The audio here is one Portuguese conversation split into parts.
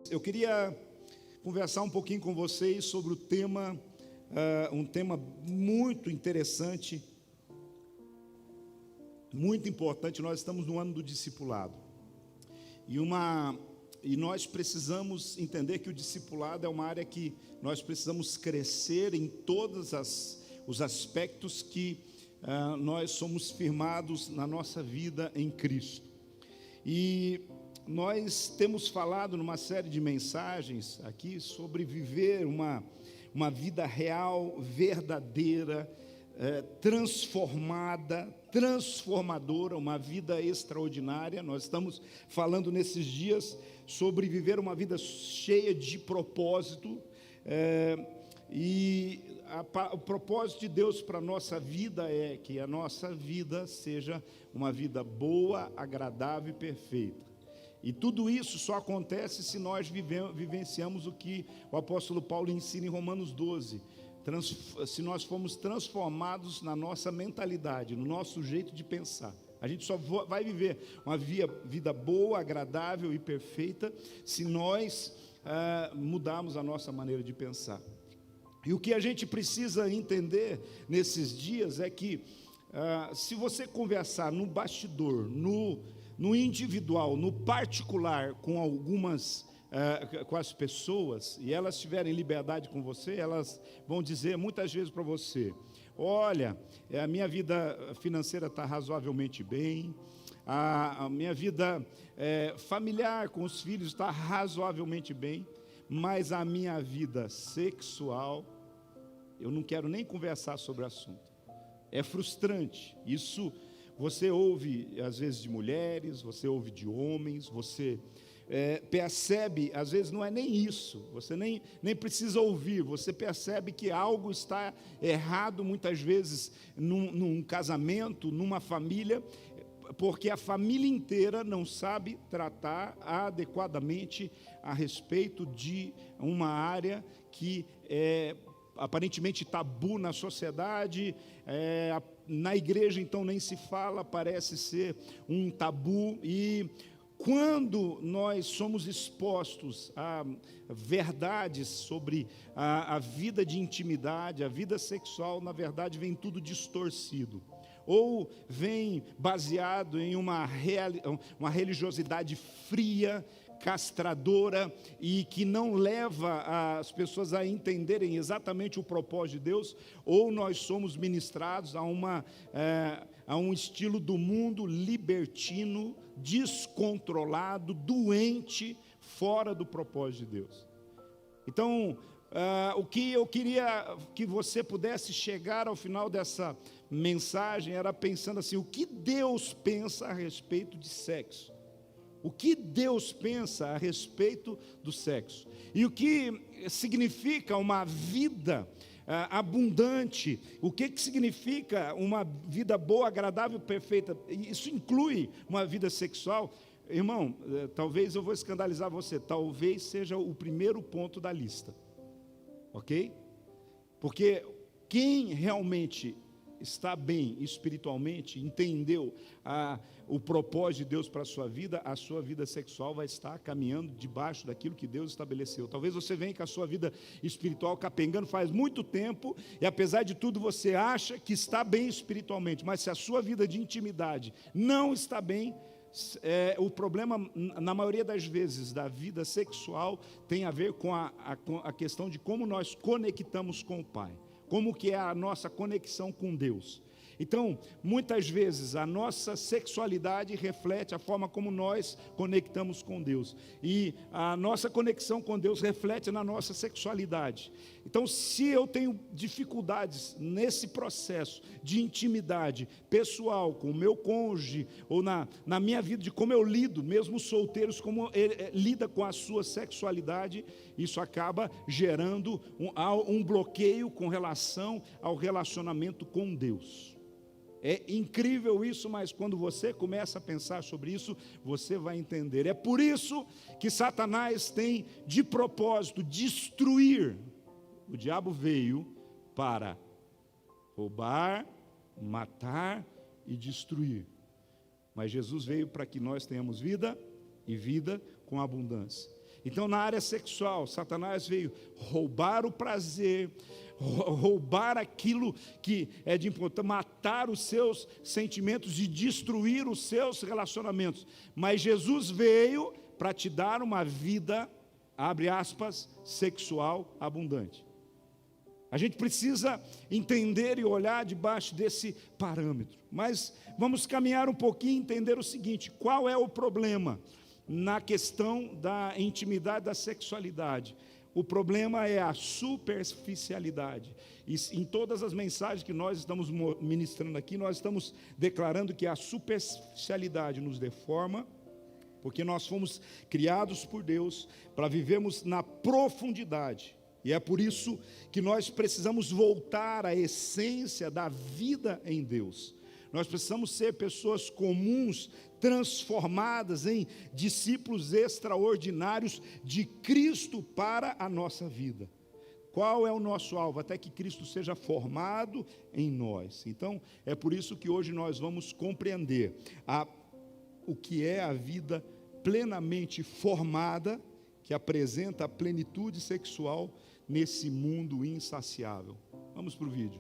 Eu queria conversar um pouquinho com vocês sobre o tema, um tema muito interessante, muito importante. Nós estamos no ano do discipulado e nós precisamos entender que o discipulado é uma área que nós precisamos crescer em todos os aspectos que nós somos firmados na nossa vida em Cristo. E nós temos falado numa série de mensagens aqui sobre viver uma vida real, verdadeira, transformadora, uma vida extraordinária. Nós estamos falando nesses dias sobre viver uma vida cheia de propósito, e o propósito de Deus para a nossa vida é que a nossa vida seja uma vida boa, agradável e perfeita. E tudo isso só acontece se nós vivenciamos o que o apóstolo Paulo ensina em Romanos 12. Se nós formos transformados na nossa mentalidade, no nosso jeito de pensar. A gente só vai viver uma vida boa, agradável e perfeita se nós mudarmos a nossa maneira de pensar. E o que a gente precisa entender nesses dias é que se você conversar no bastidor, no individual, no particular, com as pessoas, e elas tiverem liberdade com você, elas vão dizer muitas vezes para você: olha, a minha vida financeira está razoavelmente bem, a minha vida familiar com os filhos está razoavelmente bem, mas a minha vida sexual, eu não quero nem conversar sobre o assunto. É frustrante. Isso você ouve, às vezes, de mulheres, você ouve de homens, você percebe, às vezes não é nem isso, você nem precisa ouvir, você percebe que algo está errado, muitas vezes, num casamento, numa família, porque a família inteira não sabe tratar adequadamente a respeito de uma área que é aparentemente tabu na sociedade, na igreja então nem se fala, parece ser um tabu. E quando nós somos expostos a verdades sobre a vida de intimidade, a vida sexual, na verdade vem tudo distorcido, ou vem baseado em uma religiosidade fria, castradora, e que não leva as pessoas a entenderem exatamente o propósito de Deus, ou nós somos ministrados a um estilo do mundo libertino, descontrolado, doente, fora do propósito de Deus. Então, o que eu queria que você pudesse chegar ao final dessa mensagem era pensando assim: o que Deus pensa a respeito de sexo? O que Deus pensa a respeito do sexo? E o que significa uma vida abundante? O que significa uma vida boa, agradável, perfeita? Isso inclui uma vida sexual? Irmão, talvez eu vou escandalizar você, talvez seja o primeiro ponto da lista, ok? Porque quem realmente está bem espiritualmente, entendeu o propósito de Deus para a sua vida sexual vai estar caminhando debaixo daquilo que Deus estabeleceu. Talvez você venha com a sua vida espiritual capengando faz muito tempo, e apesar de tudo você acha que está bem espiritualmente, mas se a sua vida de intimidade não está bem, o problema, na maioria das vezes, da vida sexual tem a ver com a questão de como nós conectamos com o Pai. Como que é a nossa conexão com Deus. Então, muitas vezes, a nossa sexualidade reflete a forma como nós conectamos com Deus. E a nossa conexão com Deus reflete na nossa sexualidade. Então, se eu tenho dificuldades nesse processo de intimidade pessoal com o meu cônjuge, ou na minha vida, de como eu lido, mesmo solteiros, como ele lida com a sua sexualidade, isso acaba gerando um bloqueio com relação ao relacionamento com Deus. É incrível isso, mas quando você começa a pensar sobre isso, você vai entender. É por isso que Satanás tem de propósito destruir. O diabo veio para roubar, matar e destruir. Mas Jesus veio para que nós tenhamos vida e vida com abundância. Então, na área sexual, Satanás veio roubar o prazer, roubar aquilo que é de importante, matar os seus sentimentos e destruir os seus relacionamentos. Mas Jesus veio para te dar uma vida, abre aspas, sexual abundante. A gente precisa entender e olhar debaixo desse parâmetro. Mas vamos caminhar um pouquinho e entender o seguinte: qual é o problema na questão da intimidade, da sexualidade? O problema é a superficialidade. E em todas as mensagens que nós estamos ministrando aqui, nós estamos declarando que a superficialidade nos deforma, porque nós fomos criados por Deus para vivermos na profundidade. E é por isso que nós precisamos voltar à essência da vida em Deus. Nós precisamos ser pessoas comuns, transformadas em discípulos extraordinários de Cristo para a nossa vida. Qual é o nosso alvo? Até que Cristo seja formado em nós. Então, é por isso que hoje nós vamos compreender o que é a vida plenamente formada, que apresenta a plenitude sexual nesse mundo insaciável. Vamos para o vídeo.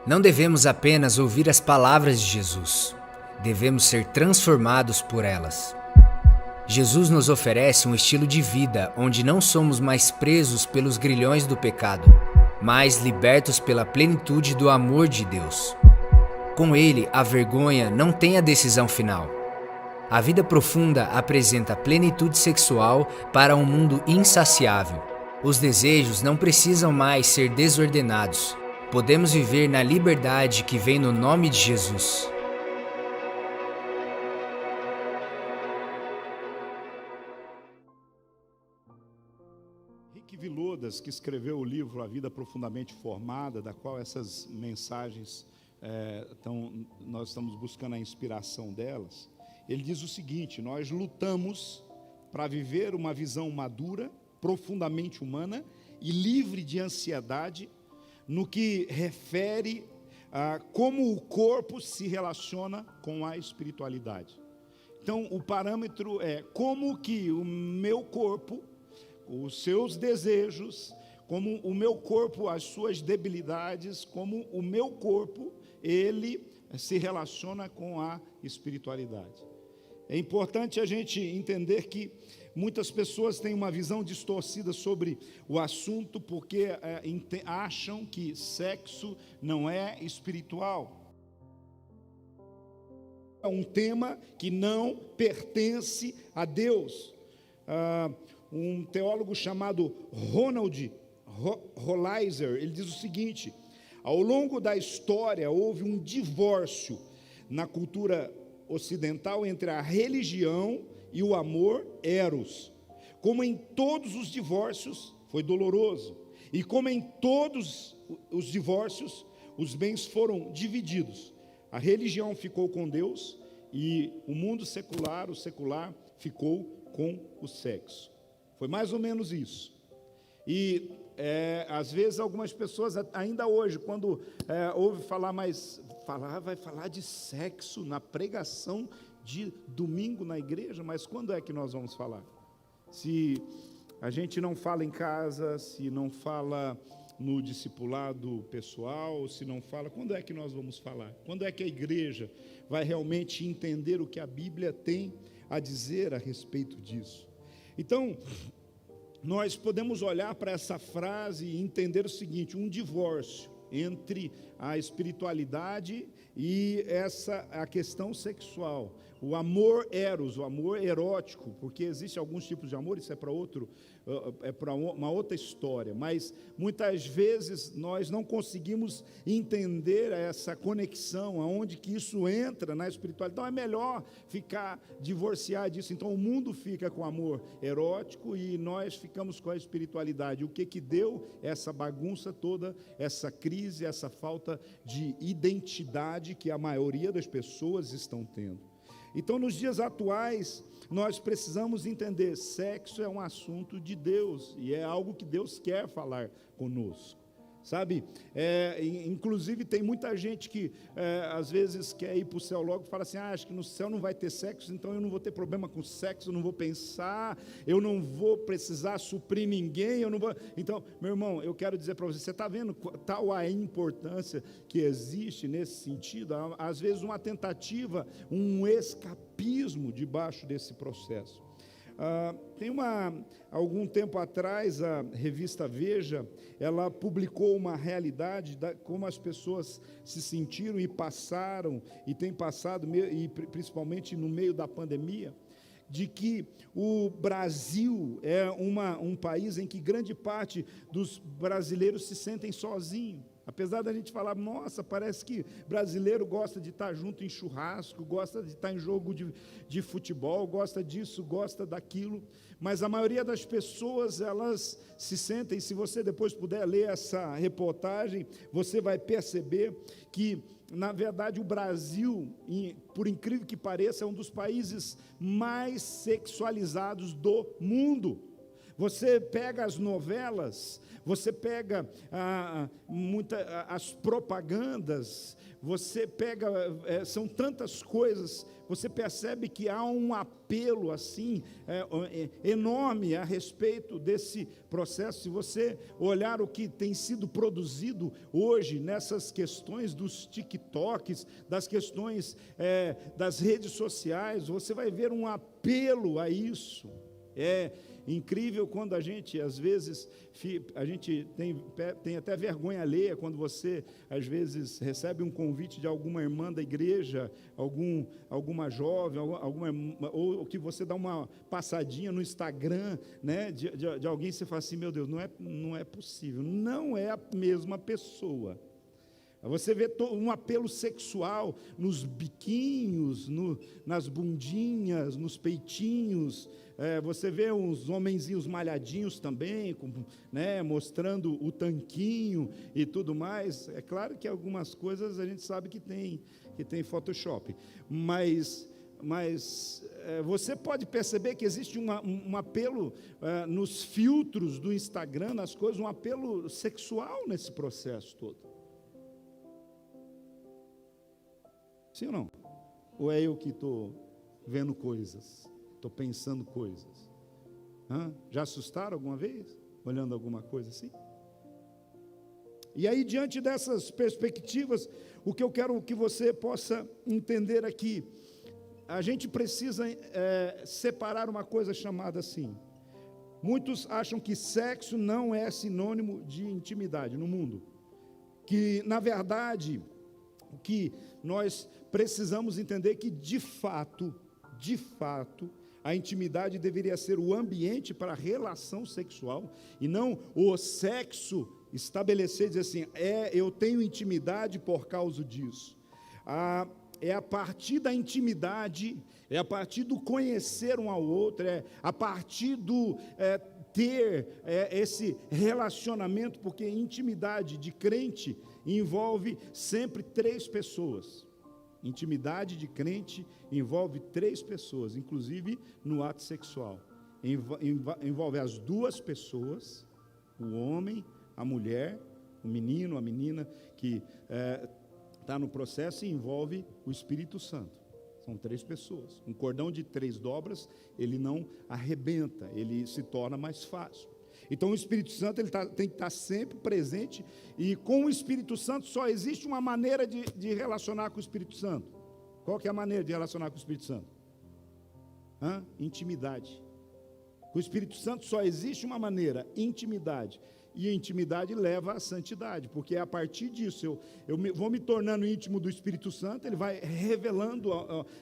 Não devemos apenas ouvir as palavras de Jesus, devemos ser transformados por elas. Jesus nos oferece um estilo de vida onde não somos mais presos pelos grilhões do pecado, mas libertos pela plenitude do amor de Deus. Com ele, a vergonha não tem a decisão final. A vida profunda apresenta plenitude sexual para um mundo insaciável. Os desejos não precisam mais ser desordenados. Podemos viver na liberdade que vem no nome de Jesus. Rick Vilodas, que escreveu o livro A Vida Profundamente Formada, da qual essas mensagens nós estamos buscando a inspiração delas, ele diz o seguinte: nós lutamos para viver uma visão madura, profundamente humana e livre de ansiedade, no que refere a como o corpo se relaciona com a espiritualidade. Então, o parâmetro é como que o meu corpo, os seus desejos, como o meu corpo, as suas debilidades, como o meu corpo, ele se relaciona com a espiritualidade. É importante a gente entender que muitas pessoas têm uma visão distorcida sobre o assunto porque acham que sexo não é espiritual. É um tema que não pertence a Deus. Um teólogo chamado Ronald Rolheiser, ele diz o seguinte: ao longo da história houve um divórcio na cultura ocidental entre a religião e o amor eros. Como em todos os divórcios, foi doloroso. E como em todos os divórcios, os bens foram divididos. A religião ficou com Deus e o mundo secular, o secular, ficou com o sexo. Foi mais ou menos isso. E às vezes algumas pessoas, ainda hoje, quando ouve falar vai falar de sexo na pregação de domingo na igreja, mas quando é que nós vamos falar? Se a gente não fala em casa, se não fala no discipulado pessoal, se não fala, quando é que nós vamos falar? Quando é que a igreja vai realmente entender o que a Bíblia tem a dizer a respeito disso? Então, nós podemos olhar para essa frase e entender o seguinte: um divórcio entre a espiritualidade e a questão sexual. O amor eros, o amor erótico, porque existe alguns tipos de amor, isso é para uma outra história, mas muitas vezes nós não conseguimos entender essa conexão, aonde que isso entra na espiritualidade. Então é melhor divorciar disso. Então o mundo fica com o amor erótico e nós ficamos com a espiritualidade. O que deu essa bagunça toda, essa crise, essa falta de identidade que a maioria das pessoas estão tendo. Então, nos dias atuais, nós precisamos entender, sexo é um assunto de Deus, e é algo que Deus quer falar conosco. Sabe, inclusive tem muita gente que às vezes quer ir para o céu logo e fala assim, acho que no céu não vai ter sexo, então eu não vou ter problema com sexo, eu não vou pensar, eu não vou precisar suprir ninguém, eu não vou... Então, meu irmão, eu quero dizer para você, você está vendo tal a importância que existe nesse sentido? Às vezes uma tentativa, um escapismo debaixo desse processo. Tem algum tempo atrás, a revista Veja, ela publicou uma realidade, como as pessoas se sentiram e passaram, e têm passado, e principalmente no meio da pandemia, de que o Brasil é um país em que grande parte dos brasileiros se sentem sozinhos. Apesar da gente falar, nossa, parece que brasileiro gosta de estar junto em churrasco, gosta de estar em jogo de futebol, gosta disso, gosta daquilo, mas a maioria das pessoas, elas se sentem, se você depois puder ler essa reportagem, você vai perceber que, na verdade, o Brasil, por incrível que pareça, é um dos países mais sexualizados do mundo. Você pega as novelas, você pega as propagandas, você pega, são tantas coisas, você percebe que há um apelo assim, enorme a respeito desse processo. Se você olhar o que tem sido produzido hoje nessas questões dos TikToks, das questões das redes sociais, você vai ver um apelo a isso. É incrível quando a gente, às vezes, a gente tem até vergonha alheia quando você, às vezes, recebe um convite de alguma irmã da igreja, alguma jovem, ou que você dá uma passadinha no Instagram, né, de alguém, e você fala assim, meu Deus, não é possível, não é a mesma pessoa. Você vê um apelo sexual nos biquinhos, nas bundinhas, nos peitinhos. Você vê uns homenzinhos malhadinhos também, né, mostrando o tanquinho e tudo mais. É claro que algumas coisas a gente sabe que tem Photoshop, mas você pode perceber que existe um apelo nos filtros do Instagram, nas coisas, um apelo sexual nesse processo todo. Sim ou não? Ou é eu que estou vendo coisas, estou pensando coisas? Já assustaram alguma vez? Olhando alguma coisa assim? E aí, diante dessas perspectivas, o que eu quero que você possa entender aqui, a gente precisa separar uma coisa chamada assim. Muitos acham que sexo não é sinônimo de intimidade no mundo. Que, na verdade, o que nós precisamos entender que, de fato, a intimidade deveria ser o ambiente para a relação sexual e não o sexo estabelecer e dizer assim, eu tenho intimidade por causa disso. É a partir da intimidade, é a partir do conhecer um ao outro, é a partir do ter esse relacionamento, porque intimidade de crente envolve sempre 3 pessoas. Intimidade de crente envolve 3 pessoas, inclusive no ato sexual. Envolve as 2 pessoas, o homem, a mulher, o menino, a menina que está no processo, e envolve o Espírito Santo. São 3 pessoas. Um cordão de 3 dobras, ele não arrebenta, ele se torna mais fácil. Então o Espírito Santo ele tem que estar sempre presente, e com o Espírito Santo só existe uma maneira de relacionar com o Espírito Santo. Qual que é a maneira de relacionar com o Espírito Santo? Intimidade. Com o Espírito Santo só existe uma maneira, intimidade. E a intimidade leva à santidade, porque é a partir disso, eu vou me tornando íntimo do Espírito Santo, ele vai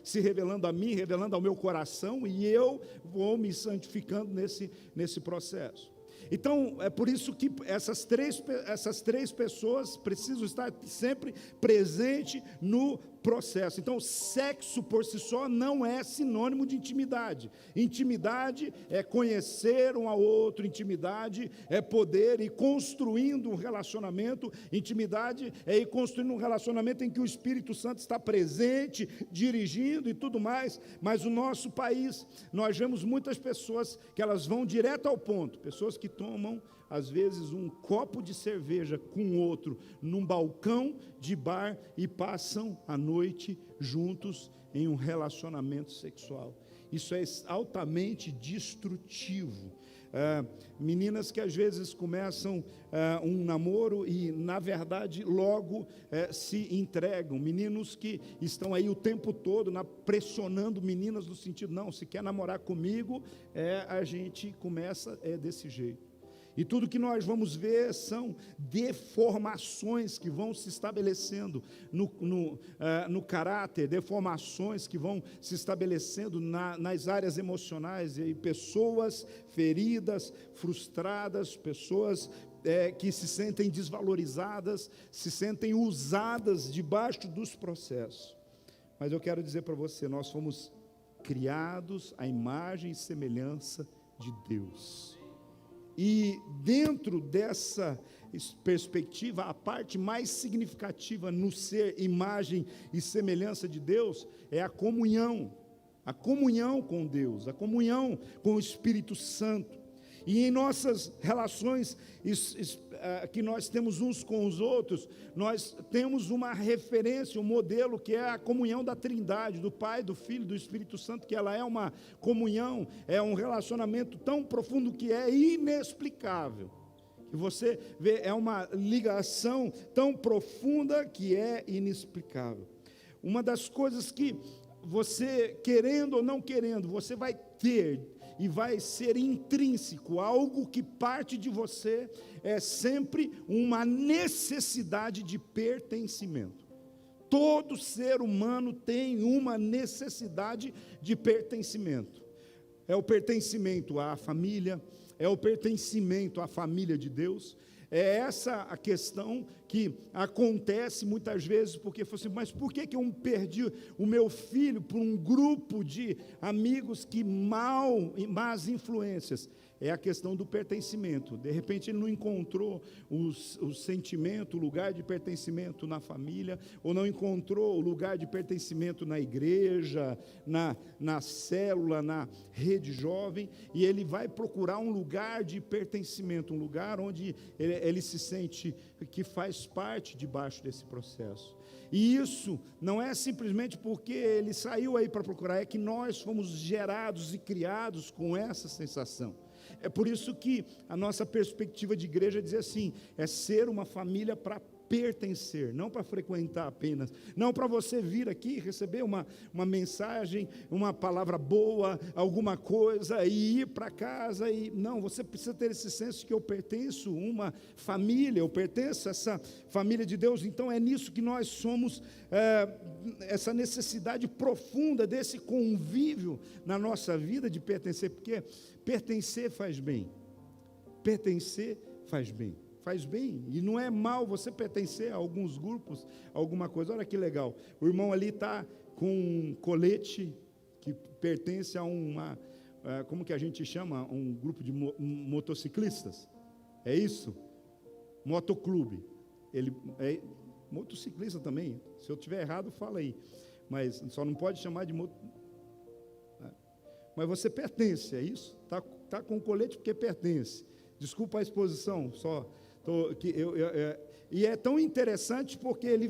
se revelando a mim, revelando ao meu coração, e eu vou me santificando nesse processo. Então, é por isso que essas três pessoas precisam estar sempre presentes no processo. Então, sexo por si só não é sinônimo de intimidade. Intimidade é conhecer um ao outro, intimidade é poder ir construindo um relacionamento, intimidade é ir construindo um relacionamento em que o Espírito Santo está presente, dirigindo e tudo mais. Mas o nosso país, nós vemos muitas pessoas que elas vão direto ao ponto, pessoas que tomam às vezes um copo de cerveja com outro num balcão de bar e passam a noite juntos em um relacionamento sexual. Isso é altamente destrutivo. Meninas que às vezes começam um namoro e na verdade logo se entregam, meninos que estão aí o tempo todo pressionando meninas no sentido, não, se quer namorar comigo, a gente começa desse jeito. E tudo que nós vamos ver são deformações que vão se estabelecendo no caráter, deformações que vão se estabelecendo nas áreas emocionais, e pessoas feridas, frustradas, pessoas que se sentem desvalorizadas, se sentem usadas debaixo dos processos. Mas eu quero dizer para você, nós fomos criados à imagem e semelhança de Deus. E dentro dessa perspectiva, a parte mais significativa no ser imagem e semelhança de Deus é a comunhão com Deus, a comunhão com o Espírito Santo. E em nossas relações que nós temos uns com os outros, nós temos uma referência, um modelo que é a comunhão da Trindade, do Pai, do Filho e do Espírito Santo, que ela é uma comunhão, é um relacionamento tão profundo que é inexplicável. E você vê, é uma ligação tão profunda que é inexplicável. Uma das coisas que você, querendo ou não querendo, você vai ter e vai ser intrínseco, algo que parte de você, é sempre uma necessidade de pertencimento. Todo ser humano tem uma necessidade de pertencimento. É o pertencimento à família, é o pertencimento à família de Deus. É essa a questão que acontece muitas vezes, porque assim, mas por que eu perdi o meu filho por um grupo de amigos que más influências? É a questão do pertencimento. De repente ele não encontrou o sentimento, o lugar de pertencimento na família, ou não encontrou o lugar de pertencimento na igreja, na célula, na rede jovem, e ele vai procurar um lugar de pertencimento, um lugar onde ele se sente que faz parte debaixo desse processo. E isso não é simplesmente porque ele saiu aí para procurar, é que nós fomos gerados e criados com essa sensação. É por isso que a nossa perspectiva de igreja diz assim, é ser uma família para pertencer, não para frequentar apenas, não para você vir aqui, receber uma mensagem, uma palavra boa, alguma coisa, e ir para casa, não, você precisa ter esse senso que eu pertenço a uma família, eu pertenço a essa família de Deus. Então é nisso que nós somos, essa necessidade profunda desse convívio na nossa vida de pertencer, porque pertencer faz bem, faz bem, e não é mal você pertencer a alguns grupos, alguma coisa. Olha que legal, o irmão ali está com um colete que pertence a como que a gente chama, um grupo de motociclistas, é isso? Motoclube, ele é motociclista também, se eu estiver errado fala aí, mas só não pode chamar de mas você pertence, é isso? Está com o colete porque pertence, desculpa a exposição, e é tão interessante porque ele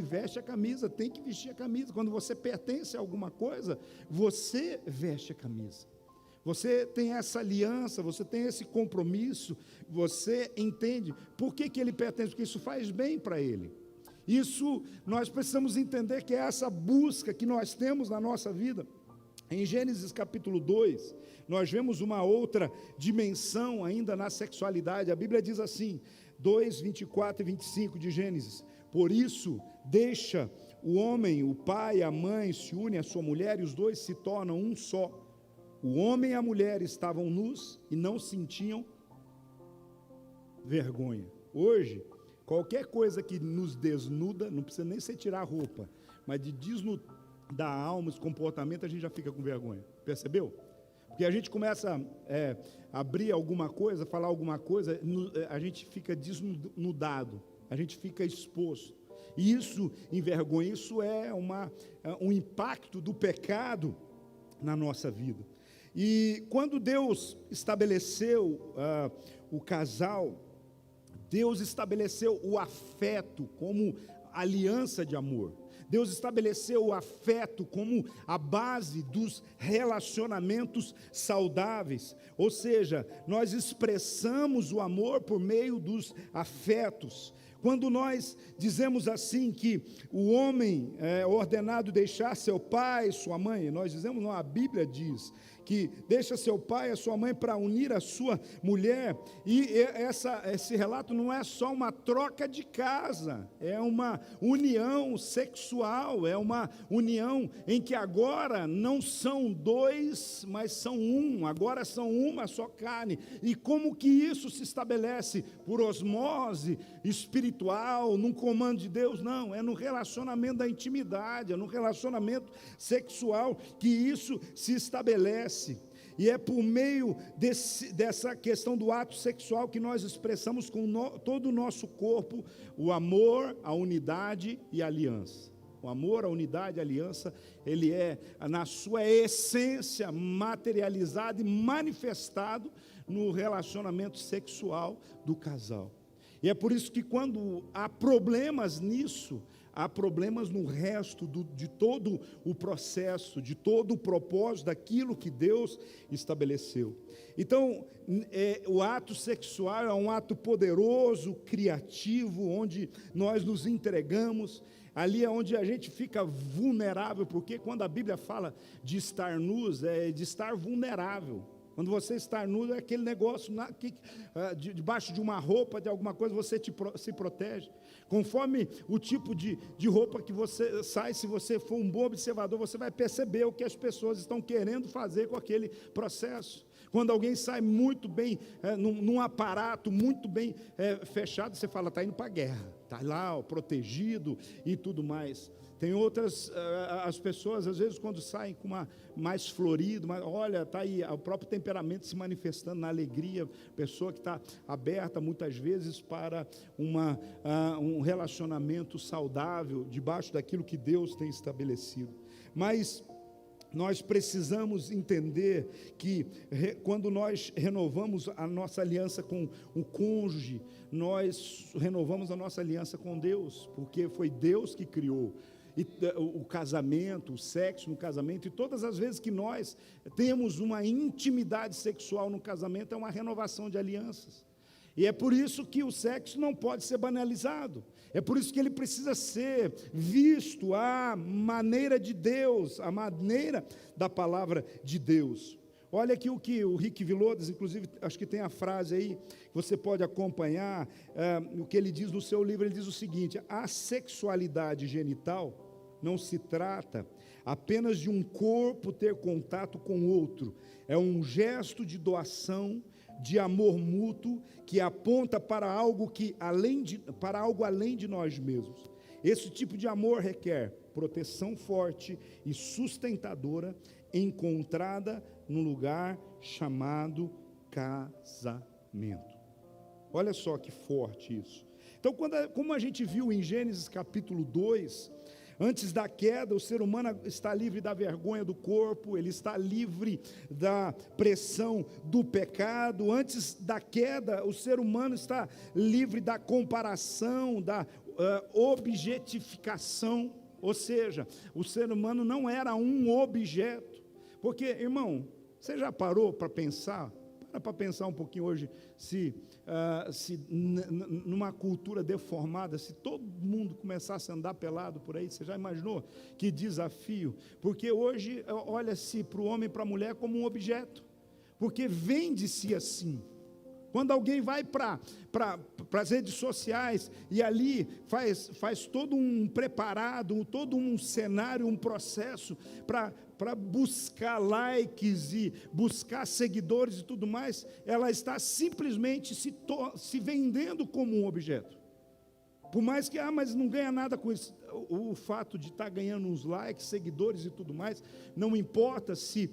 veste a camisa, tem que vestir a camisa. Quando você pertence a alguma coisa, você veste a camisa. Você tem essa aliança, você tem esse compromisso, você entende por que ele pertence, porque isso faz bem para ele. Isso nós precisamos entender que é essa busca que nós temos na nossa vida. Em Gênesis capítulo 2, nós vemos uma outra dimensão ainda na sexualidade. A Bíblia diz assim, 2, 24 e 25 de Gênesis: por isso, deixa o homem, o pai, a mãe, se une à sua mulher, e os dois se tornam um só. O homem e a mulher estavam nus e não sentiam vergonha. Hoje, Qualquer coisa que nos desnuda, não precisa nem ser tirar a roupa, mas de desnudar a alma, esse comportamento, a gente já fica com vergonha. Percebeu? Porque a gente começa a abrir alguma coisa, falar alguma coisa, a gente fica desnudado, a gente fica exposto. E isso envergonha, isso é um impacto do pecado na nossa vida. E quando Deus estabeleceu o casal, Deus estabeleceu o afeto como aliança de amor. Deus estabeleceu o afeto como a base dos relacionamentos saudáveis. Ou seja, nós expressamos o amor por meio dos afetos. Quando nós dizemos assim que o homem é ordenado deixar seu pai e sua mãe, nós dizemos, não, a Bíblia diz que deixa seu pai e a sua mãe para unir a sua mulher, e esse relato não é só uma troca de casa, é uma união sexual, é uma união em que agora não são dois, mas são um, agora são uma só carne. E como que isso se estabelece? Por osmose espiritual, num comando de Deus? Não, é no relacionamento da intimidade, é no relacionamento sexual que isso se estabelece. E é por meio dessa questão do ato sexual que nós expressamos com todo o nosso corpo o amor, a unidade e a aliança. O amor, a unidade e a aliança, ele é, na sua essência, materializado e manifestado no relacionamento sexual do casal. E é por isso que quando há problemas nisso, há problemas no resto de todo o processo, de todo o propósito daquilo que Deus estabeleceu. Então, o ato sexual é um ato poderoso, criativo, onde nós nos entregamos. Ali é onde a gente fica vulnerável, porque quando a Bíblia fala de estar nus, é de estar vulnerável. Quando você está nu, é aquele negócio debaixo de uma roupa, de alguma coisa, você se protege. Conforme o tipo de roupa que você sai, se você for um bom observador, você vai perceber o que as pessoas estão querendo fazer com aquele processo. Quando alguém sai muito bem, num aparato muito bem fechado, você fala, está indo para a guerra, está lá, protegido e tudo mais. Tem outras, as pessoas, às vezes, quando saem com mais florido, olha, está aí o próprio temperamento se manifestando na alegria, pessoa que está aberta, muitas vezes, para um relacionamento saudável, debaixo daquilo que Deus tem estabelecido. Mas nós precisamos entender que quando nós renovamos a nossa aliança com o cônjuge, nós renovamos a nossa aliança com Deus, porque foi Deus que criou o casamento, o sexo no casamento, e todas as vezes que nós temos uma intimidade sexual no casamento, é uma renovação de alianças. E é por isso que o sexo não pode ser banalizado. É por isso que ele precisa ser visto à maneira de Deus, à maneira da palavra de Deus. Olha aqui o que o Rick Villodas, inclusive, acho que tem a frase aí, que você pode acompanhar, o que ele diz no seu livro. Ele diz o seguinte: a sexualidade genital não se trata apenas de um corpo ter contato com outro, é um gesto de doação, de amor mútuo, que aponta para algo além de nós mesmos. Esse tipo de amor requer proteção forte e sustentadora, encontrada num lugar chamado casamento. Olha só que forte isso. Então, como a gente viu em Gênesis capítulo 2, antes da queda, o ser humano está livre da vergonha do corpo, ele está livre da pressão do pecado. Antes da queda, o ser humano está livre da comparação, da objetificação, ou seja, o ser humano não era um objeto. Porque, irmão, você já parou para pensar? Para pensar um pouquinho hoje, se numa cultura deformada, se todo mundo começasse a andar pelado por aí, você já imaginou que desafio? Porque hoje olha-se para o homem e para a mulher como um objeto, porque vende-se assim. Quando alguém vai para as redes sociais e ali faz todo um preparado, todo um cenário, um processo para buscar likes e buscar seguidores e tudo mais, ela está simplesmente se vendendo como um objeto. Por mais que, mas não ganha nada com isso. O fato de estar ganhando uns likes, seguidores e tudo mais, não importa se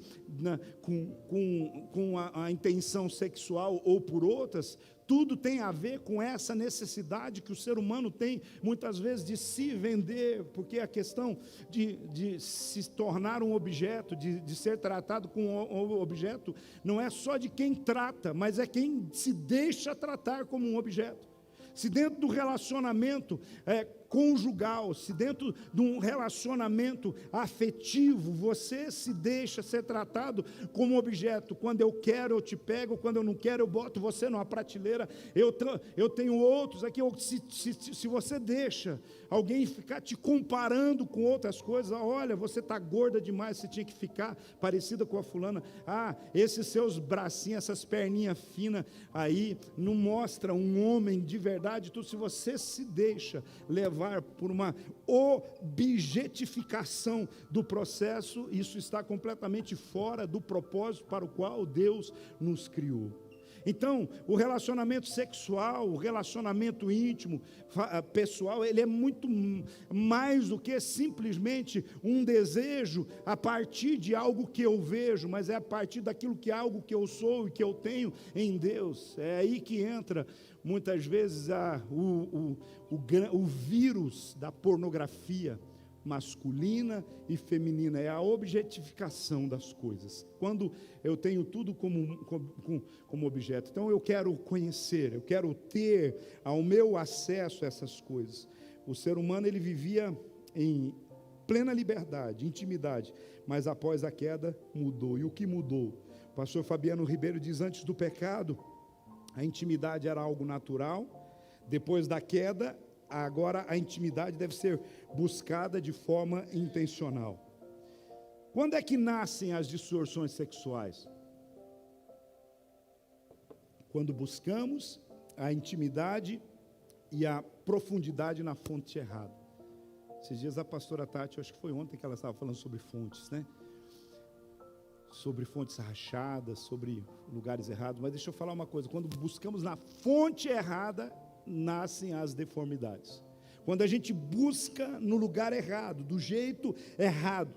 com a intenção sexual ou por outras, tudo tem a ver com essa necessidade que o ser humano tem, muitas vezes, de se vender, porque a questão de se tornar um objeto, de ser tratado como um objeto, não é só de quem trata, mas é quem se deixa tratar como um objeto. Se dentro do relacionamento conjugal, se dentro de um relacionamento afetivo, você se deixa ser tratado como objeto, quando eu quero eu te pego, quando eu não quero eu boto você numa prateleira, eu tenho outros aqui, se você deixa alguém ficar te comparando com outras coisas, olha, você está gorda demais, você tinha que ficar parecida com a fulana, esses seus bracinhos, essas perninhas finas aí, não mostra um homem de verdade, se você se deixa levar por uma objetificação do processo, isso está completamente fora do propósito para o qual Deus nos criou. Então, o relacionamento sexual, o relacionamento íntimo, pessoal, ele é muito mais do que simplesmente um desejo a partir de algo que eu vejo, mas é a partir daquilo que é algo que eu sou e que eu tenho em Deus. É aí que entra, muitas vezes, o vírus da pornografia masculina e feminina, é a objetificação das coisas, quando eu tenho tudo como objeto. Então eu quero conhecer, eu quero ter ao meu acesso a essas coisas. O ser humano, ele vivia em plena liberdade, intimidade, mas após a queda mudou. E o que mudou? O pastor Fabiano Ribeiro diz: antes do pecado a intimidade era algo natural, depois da queda agora a intimidade deve ser buscada de forma intencional. Quando é que nascem as distorções sexuais? Quando buscamos a intimidade e a profundidade na fonte errada. Esses dias a pastora Tati, acho que foi ontem que ela estava falando sobre fontes, né? Sobre fontes rachadas, sobre lugares errados. Mas deixa eu falar uma coisa: quando buscamos na fonte errada, nascem as deformidades. Quando a gente busca no lugar errado, do jeito errado,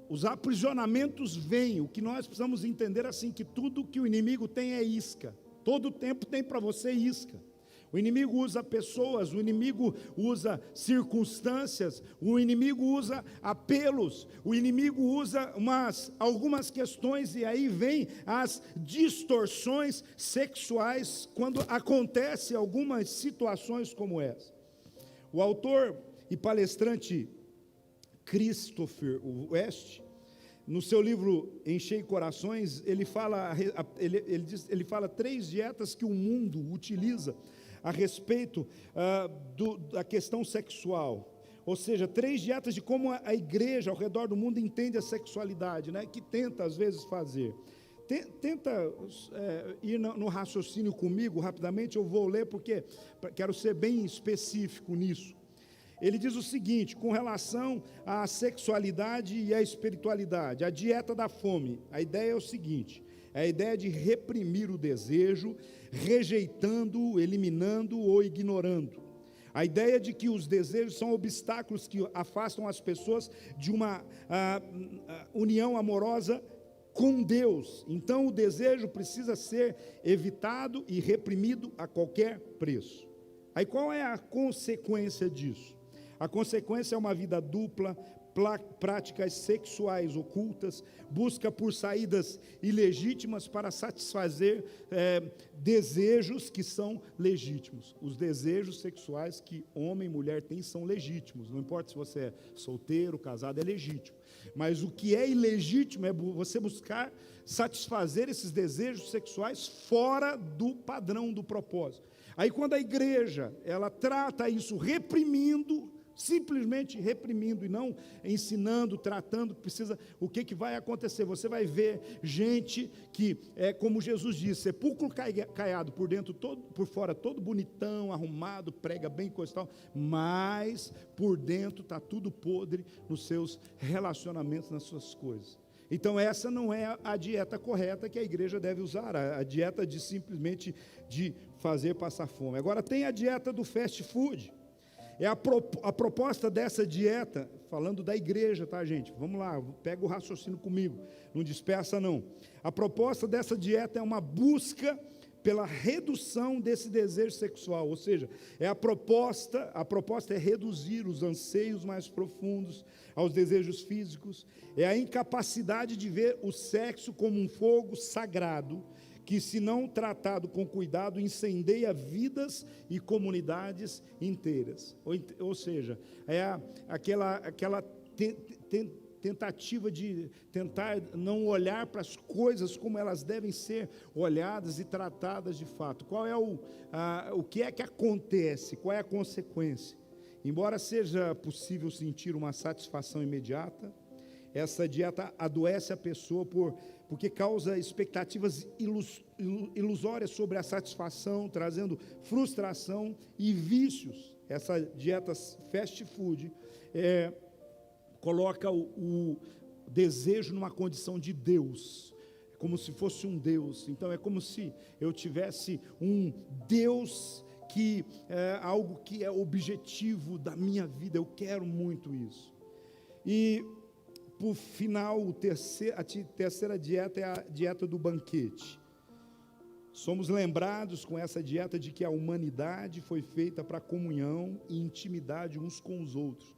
os aprisionamentos vêm. O que nós precisamos entender assim, que tudo que o inimigo tem é isca. Todo tempo tem para você isca. O inimigo usa pessoas, o inimigo usa circunstâncias, o inimigo usa apelos, o inimigo usa algumas questões, e aí vem as distorções sexuais quando acontecem algumas situações como essa. O autor e palestrante Christopher West, no seu livro Enchei Corações, ele fala 3 dietas que o mundo utiliza a respeito da questão sexual. Ou seja, 3 dietas de como a igreja ao redor do mundo entende a sexualidade, né? Que tenta às vezes fazer. Tenta ir no raciocínio comigo rapidamente, eu vou ler porque quero ser bem específico nisso. Ele diz o seguinte, com relação à sexualidade e à espiritualidade: a dieta da fome. A ideia é o seguinte: é a ideia de reprimir o desejo, rejeitando, eliminando ou ignorando. A ideia de que os desejos são obstáculos que afastam as pessoas de uma união amorosa com Deus. Então o desejo precisa ser evitado e reprimido a qualquer preço. Aí qual é a consequência disso? A consequência é uma vida dupla, práticas sexuais ocultas, busca por saídas ilegítimas para satisfazer desejos que são legítimos. Os desejos sexuais que homem e mulher têm são legítimos, não importa se você é solteiro, casado, é legítimo. Mas o que é ilegítimo é você buscar satisfazer esses desejos sexuais fora do padrão do propósito. Aí quando a igreja, ela trata isso reprimindo, simplesmente reprimindo e não ensinando, tratando, o que vai acontecer? Você vai ver gente que, como Jesus disse, sepulcro caiado por dentro, por fora todo bonitão, arrumado, prega bem, coisa e tal, mas por dentro está tudo podre nos seus relacionamentos, nas suas coisas. Então essa não é a dieta correta que a igreja deve usar, a dieta de simplesmente de fazer passar fome. Agora tem a dieta do fast food. A proposta dessa dieta, falando da igreja, tá, gente? Vamos lá, pega o raciocínio comigo, não dispersa não. A proposta dessa dieta é uma busca pela redução desse desejo sexual, ou seja, a proposta é reduzir os anseios mais profundos aos desejos físicos, é a incapacidade de ver o sexo como um fogo sagrado, que, se não tratado com cuidado, incendeia vidas e comunidades inteiras. Ou seja, é aquela tentativa de tentar não olhar para as coisas como elas devem ser olhadas e tratadas de fato. Qual é o que é que acontece? Qual é a consequência? Embora seja possível sentir uma satisfação imediata, essa dieta adoece a pessoa porque causa expectativas ilusórias sobre a satisfação, trazendo frustração e vícios. Essa dieta fast food coloca o desejo numa condição de Deus, como se fosse um Deus. Então é como se eu tivesse um Deus que é algo que é objetivo da minha vida. Eu quero muito isso. E por final, a terceira dieta é a dieta do banquete. Somos lembrados com essa dieta de que a humanidade foi feita para comunhão e intimidade uns com os outros.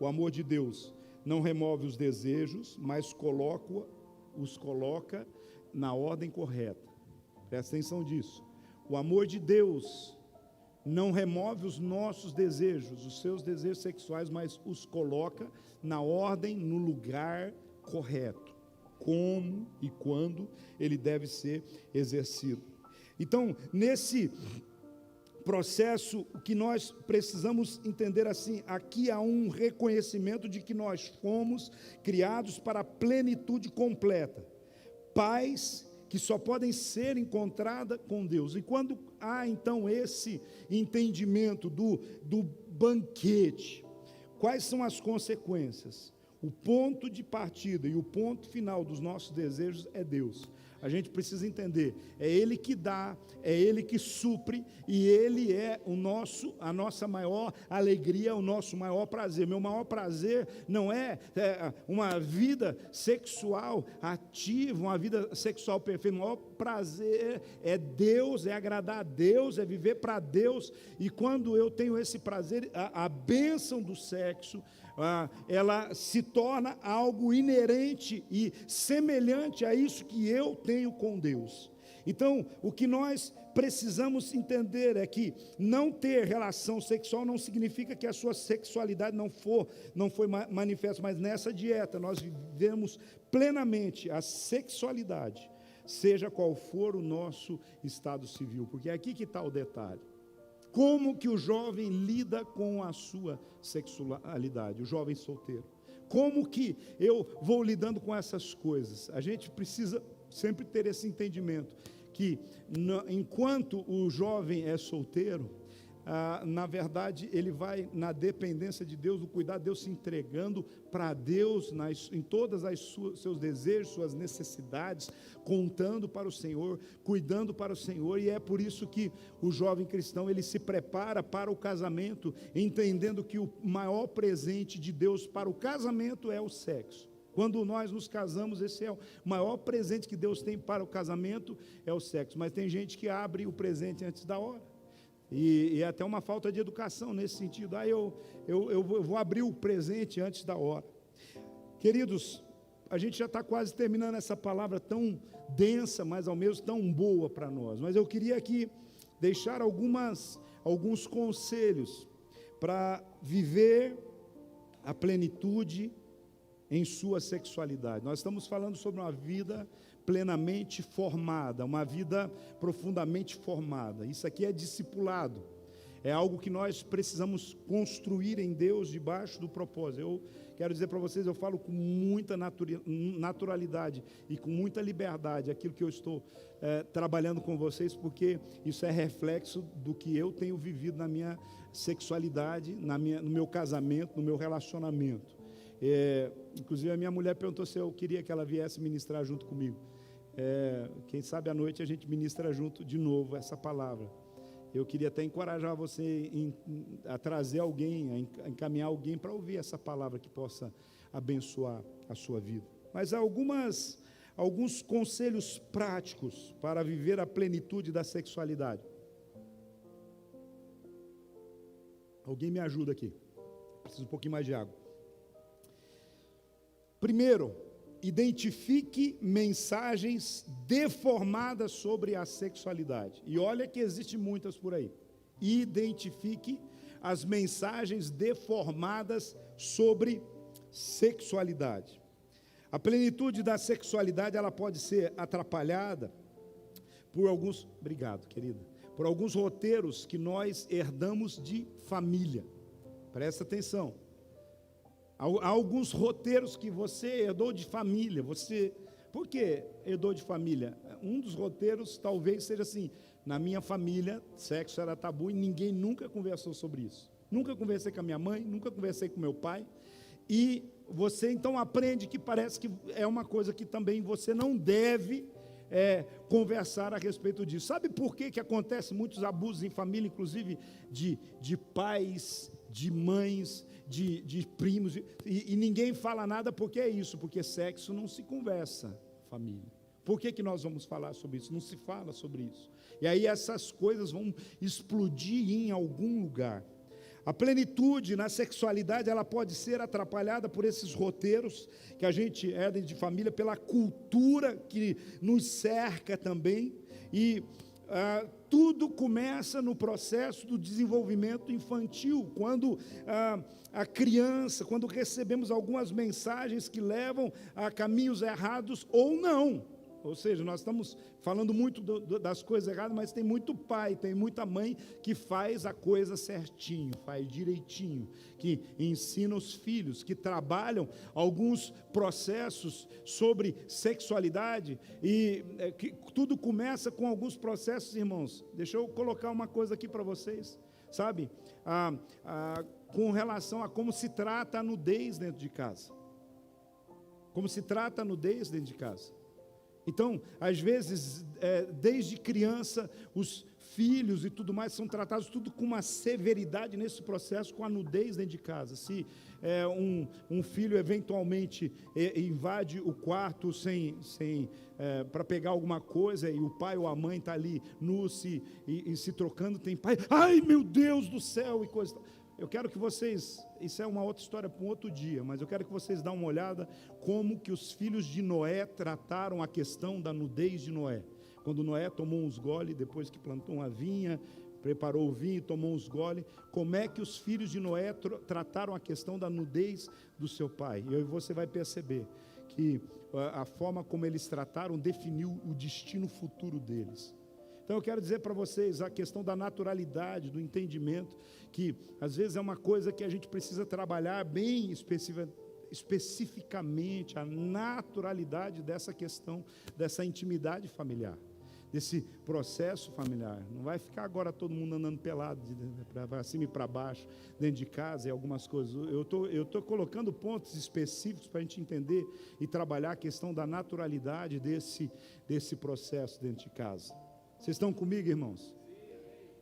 O amor de Deus não remove os desejos, mas os coloca na ordem correta. Presta atenção disso. O amor de Deus não remove os nossos desejos, os seus desejos sexuais, mas os coloca na ordem, no lugar correto, como e quando ele deve ser exercido. Então, nesse processo, o que nós precisamos entender assim, aqui há um reconhecimento de que nós fomos criados para a plenitude completa, paz que só podem ser encontradas com Deus. E quando há então esse entendimento do banquete, quais são as consequências? O ponto de partida e o ponto final dos nossos desejos é Deus. A gente precisa entender, é Ele que dá, é Ele que supre, e Ele é a nossa maior alegria, o nosso maior prazer. Meu maior prazer não é uma vida sexual ativa, uma vida sexual perfeita. O maior prazer é Deus, é agradar a Deus, é viver para Deus. E quando eu tenho esse prazer, a bênção do sexo, ela se torna algo inerente e semelhante a isso que eu tenho com Deus. Então, o que nós precisamos entender é que não ter relação sexual não significa que a sua sexualidade não foi manifesta, mas nessa dieta nós vivemos plenamente a sexualidade, seja qual for o nosso estado civil, porque é aqui que está o detalhe. Como que o jovem lida com a sua sexualidade, o jovem solteiro? Como que eu vou lidando com essas coisas? A gente precisa sempre ter esse entendimento, que enquanto o jovem é solteiro, na verdade, ele vai na dependência de Deus, no cuidado de Deus, se entregando para Deus em todas seus desejos, suas necessidades, contando para o Senhor, cuidando para o Senhor. E é por isso que o jovem cristão, ele se prepara para o casamento, entendendo que o maior presente de Deus para o casamento é o sexo. Quando nós nos casamos, esse é o maior presente que Deus tem para o casamento, é o sexo. Mas tem gente que abre o presente antes da hora. E é até uma falta de educação nesse sentido. Eu vou abrir o presente antes da hora. Queridos, a gente já está quase terminando essa palavra tão densa, mas ao mesmo tão boa para nós. Mas eu queria aqui deixar alguns conselhos para viver a plenitude em sua sexualidade. Nós estamos falando sobre uma vida plenamente formada, uma vida profundamente formada. Isso aqui é discipulado, é algo que nós precisamos construir em Deus debaixo do propósito. Eu quero dizer para vocês, eu falo com muita naturalidade e com muita liberdade aquilo que eu estou trabalhando com vocês, porque isso é reflexo do que eu tenho vivido na minha sexualidade, no meu casamento, no meu relacionamento. Inclusive a minha mulher perguntou se eu queria que ela viesse ministrar junto comigo. Quem sabe à noite a gente ministra junto de novo essa palavra. Eu queria até encorajar você a trazer alguém, a encaminhar alguém para ouvir essa palavra que possa abençoar a sua vida. Mas há alguns conselhos práticos para viver a plenitude da sexualidade. Alguém me ajuda aqui. Preciso um pouquinho mais de água. Primeiro, identifique mensagens deformadas sobre a sexualidade. E olha que existem muitas por aí. Identifique as mensagens deformadas sobre sexualidade. A plenitude da sexualidade, ela pode ser atrapalhada por alguns, obrigado, querida, por alguns roteiros que nós herdamos de família. Presta atenção. Há alguns roteiros que você herdou de família. Por que herdou de família? Um dos roteiros talvez seja assim: na minha família, sexo era tabu e ninguém nunca conversou sobre isso. Nunca conversei com a minha mãe, nunca conversei com meu pai. E você então aprende que parece que é uma coisa que também você não deve conversar a respeito disso. Sabe por que acontece muitos abusos em família, inclusive de pais, de mães, de primos, e ninguém fala nada? Porque é isso, porque sexo não se conversa, família. Por que nós vamos falar sobre isso? Não se fala sobre isso. E aí essas coisas vão explodir em algum lugar. A plenitude na sexualidade, ela pode ser atrapalhada por esses roteiros que a gente herda de família, pela cultura que nos cerca também, e tudo começa no processo do desenvolvimento infantil, quando a criança, quando recebemos algumas mensagens que levam a caminhos errados ou não. Ou seja, nós estamos falando muito das coisas erradas, mas tem muito pai, tem muita mãe que faz a coisa certinho, faz direitinho, que ensina os filhos, que trabalham alguns processos sobre sexualidade, e que tudo começa com alguns processos, irmãos. Deixa eu colocar uma coisa aqui para vocês, sabe? Com relação a como se trata a nudez dentro de casa. Como se trata a nudez dentro de casa. Então, às vezes, desde criança, os filhos e tudo mais são tratados tudo com uma severidade nesse processo, com a nudez dentro de casa. Se um filho eventualmente invade o quarto para pegar alguma coisa, e o pai ou a mãe está ali nu e se trocando, tem pai, ai meu Deus do céu, e coisa. Eu quero que vocês, isso é uma outra história para um outro dia, mas eu quero que vocês dêem uma olhada como que os filhos de Noé trataram a questão da nudez de Noé. Quando Noé tomou uns gole, depois que plantou uma vinha, preparou o vinho e tomou uns gole, como é que os filhos de Noé trataram a questão da nudez do seu pai? E aí você vai perceber que a forma como eles trataram definiu o destino futuro deles. Então eu quero dizer para vocês a questão da naturalidade, do entendimento, que às vezes é uma coisa que a gente precisa trabalhar bem especificamente, a naturalidade dessa questão, dessa intimidade familiar, desse processo familiar. Não vai ficar agora todo mundo andando pelado, para cima e para baixo, dentro de casa e algumas coisas. Eu estou colocando pontos específicos para a gente entender e trabalhar a questão da naturalidade desse processo dentro de casa. Vocês estão comigo, irmãos?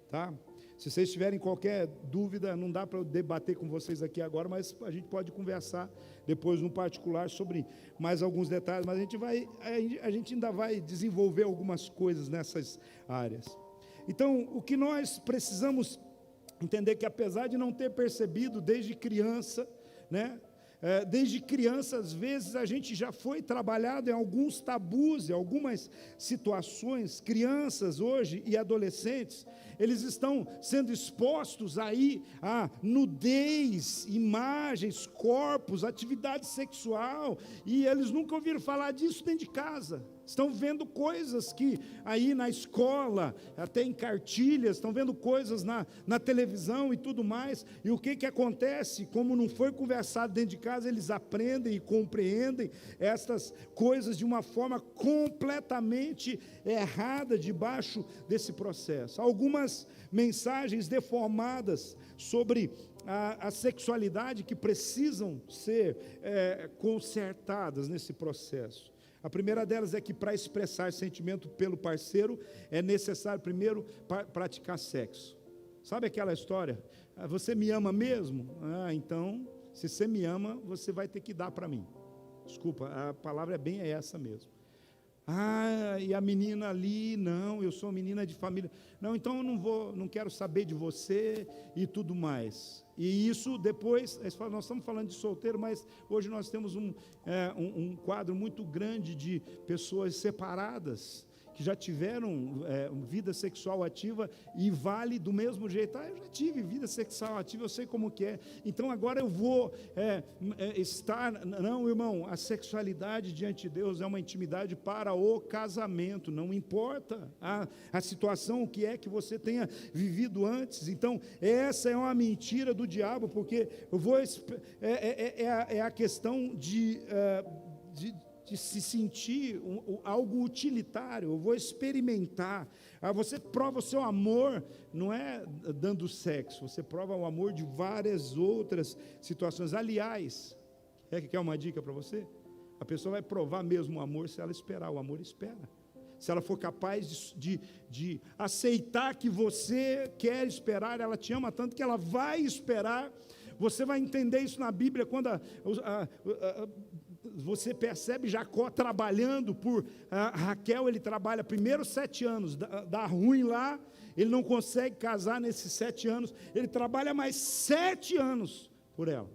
Tá? Se vocês tiverem qualquer dúvida, não dá para eu debater com vocês aqui agora, mas a gente pode conversar depois no particular sobre mais alguns detalhes, mas a gente ainda vai desenvolver algumas coisas nessas áreas. Então, o que nós precisamos entender, que apesar de não ter percebido desde criança, né? Desde criança, às vezes, a gente já foi trabalhado em alguns tabus, em algumas situações. Crianças hoje e adolescentes, eles estão sendo expostos aí a nudez, imagens, corpos, atividade sexual, e eles nunca ouviram falar disso dentro de casa. Estão vendo coisas que aí na escola, até em cartilhas, estão vendo coisas na televisão e tudo mais. E o que acontece? Como não foi conversado dentro de casa, eles aprendem e compreendem essas coisas de uma forma completamente errada debaixo desse processo. Algumas mensagens deformadas sobre a sexualidade que precisam ser consertadas nesse processo. A primeira delas é que para expressar sentimento pelo parceiro, é necessário primeiro praticar sexo. Sabe aquela história? Você me ama mesmo? Então, se você me ama, você vai ter que dar para mim. Desculpa, a palavra é bem essa mesmo. E a menina ali, não, eu sou menina de família. Não, então eu não quero saber de você e tudo mais. E isso depois, nós estamos falando de solteiro, mas hoje nós temos um quadro muito grande de pessoas separadas, que já tiveram vida sexual ativa e vale do mesmo jeito. Eu já tive vida sexual ativa, eu sei como que é. Então agora eu vou estar... Não, irmão, a sexualidade diante de Deus é uma intimidade para o casamento. Não importa a situação, o que é que você tenha vivido antes. Então essa é uma mentira do diabo, porque eu vou... É a questão de se sentir algo utilitário. Eu vou experimentar. Você prova o seu amor, não é dando sexo, você prova o amor de várias outras situações. Aliás, quer uma dica para você? A pessoa vai provar mesmo o amor se ela esperar. O amor espera. Se ela for capaz de aceitar que você quer esperar, ela te ama tanto que ela vai esperar. Você vai entender isso na Bíblia quando você percebe Jacó trabalhando por Raquel. Ele trabalha primeiro 7 anos, dá ruim lá, ele não consegue casar nesses 7 anos, ele trabalha mais 7 anos por ela.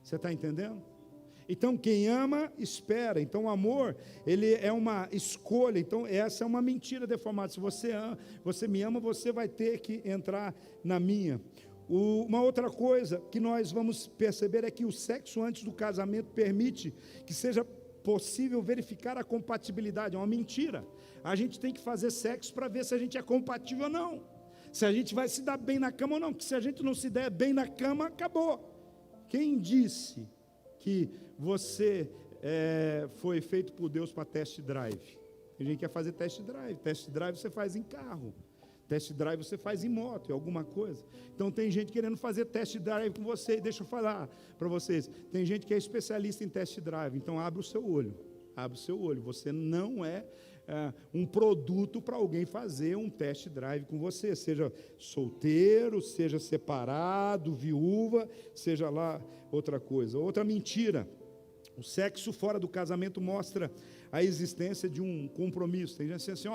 Você está entendendo? Então quem ama, espera. Então o amor, ele é uma escolha. Então essa é uma mentira deformada. Se você me ama, você vai ter que entrar na minha. Uma outra coisa que nós vamos perceber é que o sexo antes do casamento permite que seja possível verificar a compatibilidade. É uma mentira. A gente tem que fazer sexo para ver se a gente é compatível ou não, se a gente vai se dar bem na cama ou não, porque se a gente não se der bem na cama, acabou. Quem disse que você foi feito por Deus para test drive? A gente quer fazer test drive você faz em carro. Test drive você faz em moto, em alguma coisa. Então tem gente querendo fazer test drive com você. E deixa eu falar para vocês. Tem gente que é especialista em test drive. Então abre o seu olho. Abre o seu olho. Você não é um produto para alguém fazer um test drive com você. Seja solteiro, seja separado, viúva, seja lá outra coisa. Outra mentira. O sexo fora do casamento mostra a existência de um compromisso. Tem gente assim,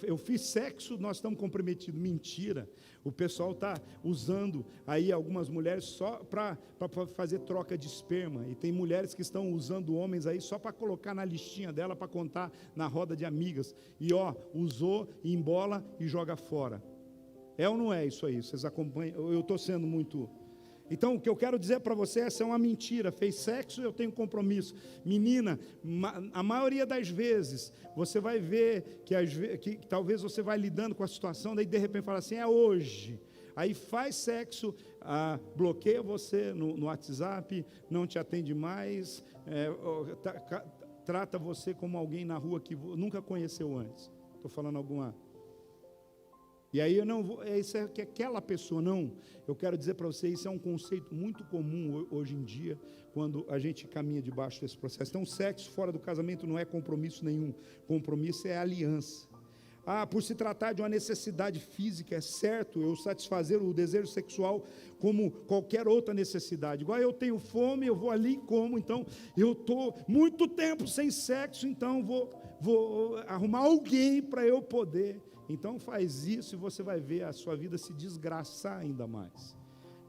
eu fiz sexo, nós estamos comprometidos. Mentira. O pessoal está usando aí algumas mulheres só para fazer troca de esperma. E tem mulheres que estão usando homens aí só para colocar na listinha dela, para contar na roda de amigas. E usou, embola e joga fora. É ou não é isso aí? Vocês acompanham? Eu estou sendo muito... Então, o que eu quero dizer para você, essa é uma mentira. Fez sexo, eu tenho compromisso. Menina, a maioria das vezes, você vai ver que talvez você vai lidando com a situação, daí de repente fala assim, é hoje. Aí faz sexo, bloqueia você no WhatsApp, não te atende mais, trata você como alguém na rua que nunca conheceu antes. Estou falando alguma... E aí eu não vou, isso é que aquela pessoa, não. Eu quero dizer para você, isso é um conceito muito comum hoje em dia, quando a gente caminha debaixo desse processo. Então, o sexo fora do casamento não é compromisso nenhum. Compromisso é aliança. Por se tratar de uma necessidade física, é certo eu satisfazer o desejo sexual como qualquer outra necessidade. Igual eu tenho fome, eu vou ali e como. Então, eu estou muito tempo sem sexo, então vou arrumar alguém para eu poder... Então faz isso e você vai ver a sua vida se desgraçar ainda mais.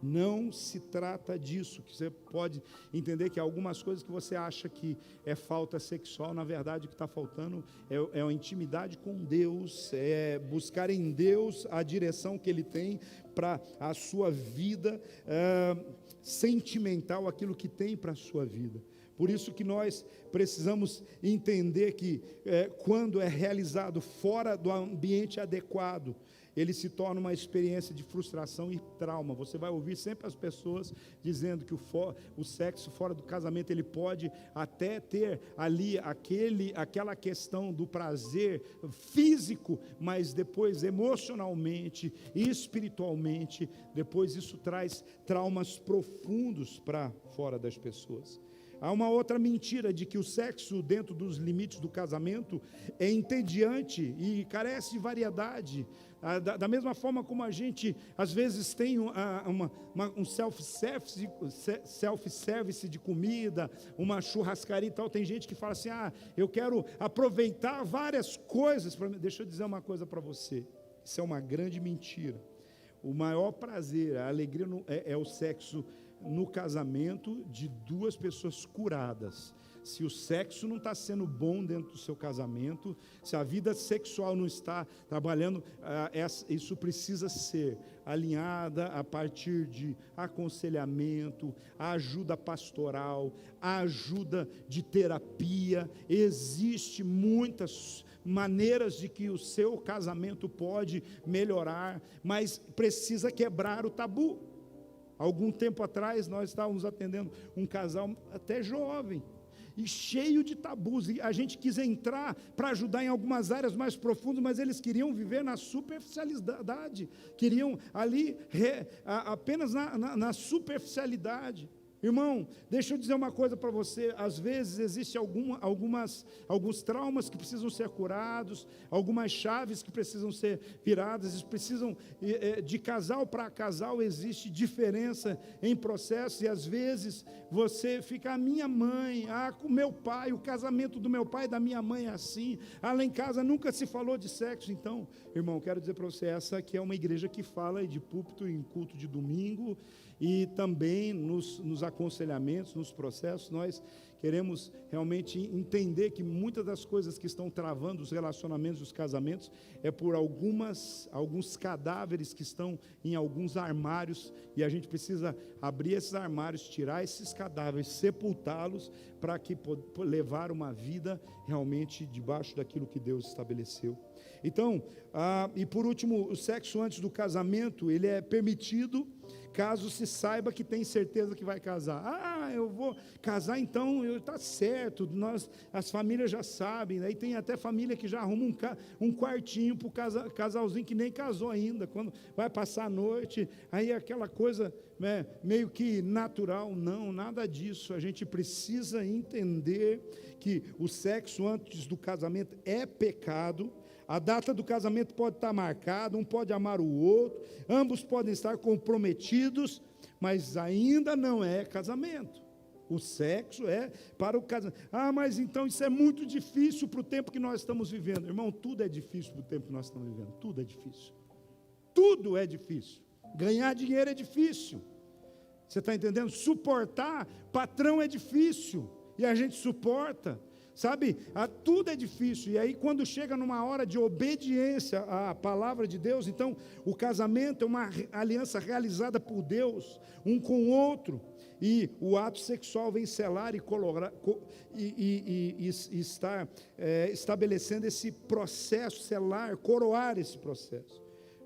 Não se trata disso, que você pode entender que algumas coisas que você acha que é falta sexual, na verdade o que está faltando é uma intimidade com Deus, é buscar em Deus a direção que Ele tem para a sua vida sentimental, aquilo que tem para a sua vida. Por isso que nós precisamos entender que quando é realizado fora do ambiente adequado, ele se torna uma experiência de frustração e trauma. Você vai ouvir sempre as pessoas dizendo que o sexo fora do casamento, ele pode até ter ali aquela questão do prazer físico, mas depois emocionalmente e espiritualmente, depois isso traz traumas profundos para fora das pessoas. Há uma outra mentira de que o sexo dentro dos limites do casamento é entediante e carece de variedade. Da mesma forma como a gente, às vezes, tem um self-service de comida, uma churrascaria e tal. Tem gente que fala assim, eu quero aproveitar várias coisas. Deixa eu dizer uma coisa para você. Isso é uma grande mentira. O maior prazer, a alegria é o sexo no casamento de duas pessoas curadas. Se o sexo não está sendo bom dentro do seu casamento, se a vida sexual não está trabalhando, isso precisa ser alinhada a partir de aconselhamento, a ajuda pastoral, a ajuda de terapia. Existe muitas maneiras de que o seu casamento pode melhorar, mas precisa quebrar o tabu. Algum tempo atrás nós estávamos atendendo um casal até jovem e cheio de tabus, e a gente quis entrar para ajudar em algumas áreas mais profundas, mas eles queriam viver na superficialidade, queriam ali apenas na superficialidade. Irmão, deixa eu dizer uma coisa para você, às vezes existem alguns traumas que precisam ser curados, algumas chaves que precisam ser viradas, de casal para casal existe diferença em processo, e às vezes você fica, a minha mãe, com o meu pai, o casamento do meu pai e da minha mãe é assim, lá em casa nunca se falou de sexo. Então, irmão, quero dizer para você, essa aqui é uma igreja que fala de púlpito em culto de domingo, e também nos aconselhamentos, nos processos, nós queremos realmente entender que muitas das coisas que estão travando os relacionamentos, os casamentos, é por alguns cadáveres que estão em alguns armários, e a gente precisa abrir esses armários, tirar esses cadáveres, sepultá-los, para que levar uma vida realmente debaixo daquilo que Deus estabeleceu. Então, e por último, o sexo antes do casamento, ele é permitido caso se saiba que tem certeza que vai casar. Eu vou casar, então está certo, as famílias já sabem. Aí tem até família que já arruma um quartinho para o casalzinho que nem casou ainda, quando vai passar a noite, aí aquela coisa meio que natural. Não, nada disso. A gente precisa entender que o sexo antes do casamento é pecado. A data do casamento pode estar marcada, um pode amar o outro, ambos podem estar comprometidos, mas ainda não é casamento. O sexo é para o casamento. Mas então isso é muito difícil para o tempo que nós estamos vivendo. Irmão, tudo é difícil para o tempo que nós estamos vivendo. Tudo é difícil. Tudo é difícil. Ganhar dinheiro é difícil. Você está entendendo? Suportar patrão é difícil. E a gente suporta. Sabe, tudo é difícil, e aí quando chega numa hora de obediência à palavra de Deus, então o casamento é uma aliança realizada por Deus, um com o outro, e o ato sexual vem selar e estar estabelecendo esse processo, selar, coroar esse processo.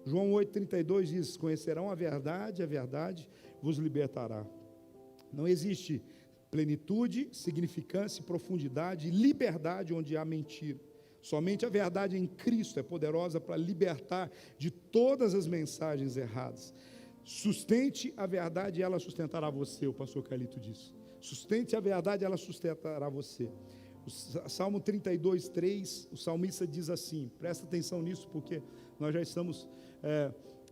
João 8,32 diz, conhecerão a verdade vos libertará. Não existe plenitude, significância, profundidade e liberdade onde há mentira. Somente a verdade em Cristo é poderosa para libertar de todas as mensagens erradas. Sustente a verdade e ela sustentará você, o pastor Carlito disse. Sustente a verdade e ela sustentará você. O Salmo 32:3, o salmista diz assim, presta atenção nisso porque nós já estamos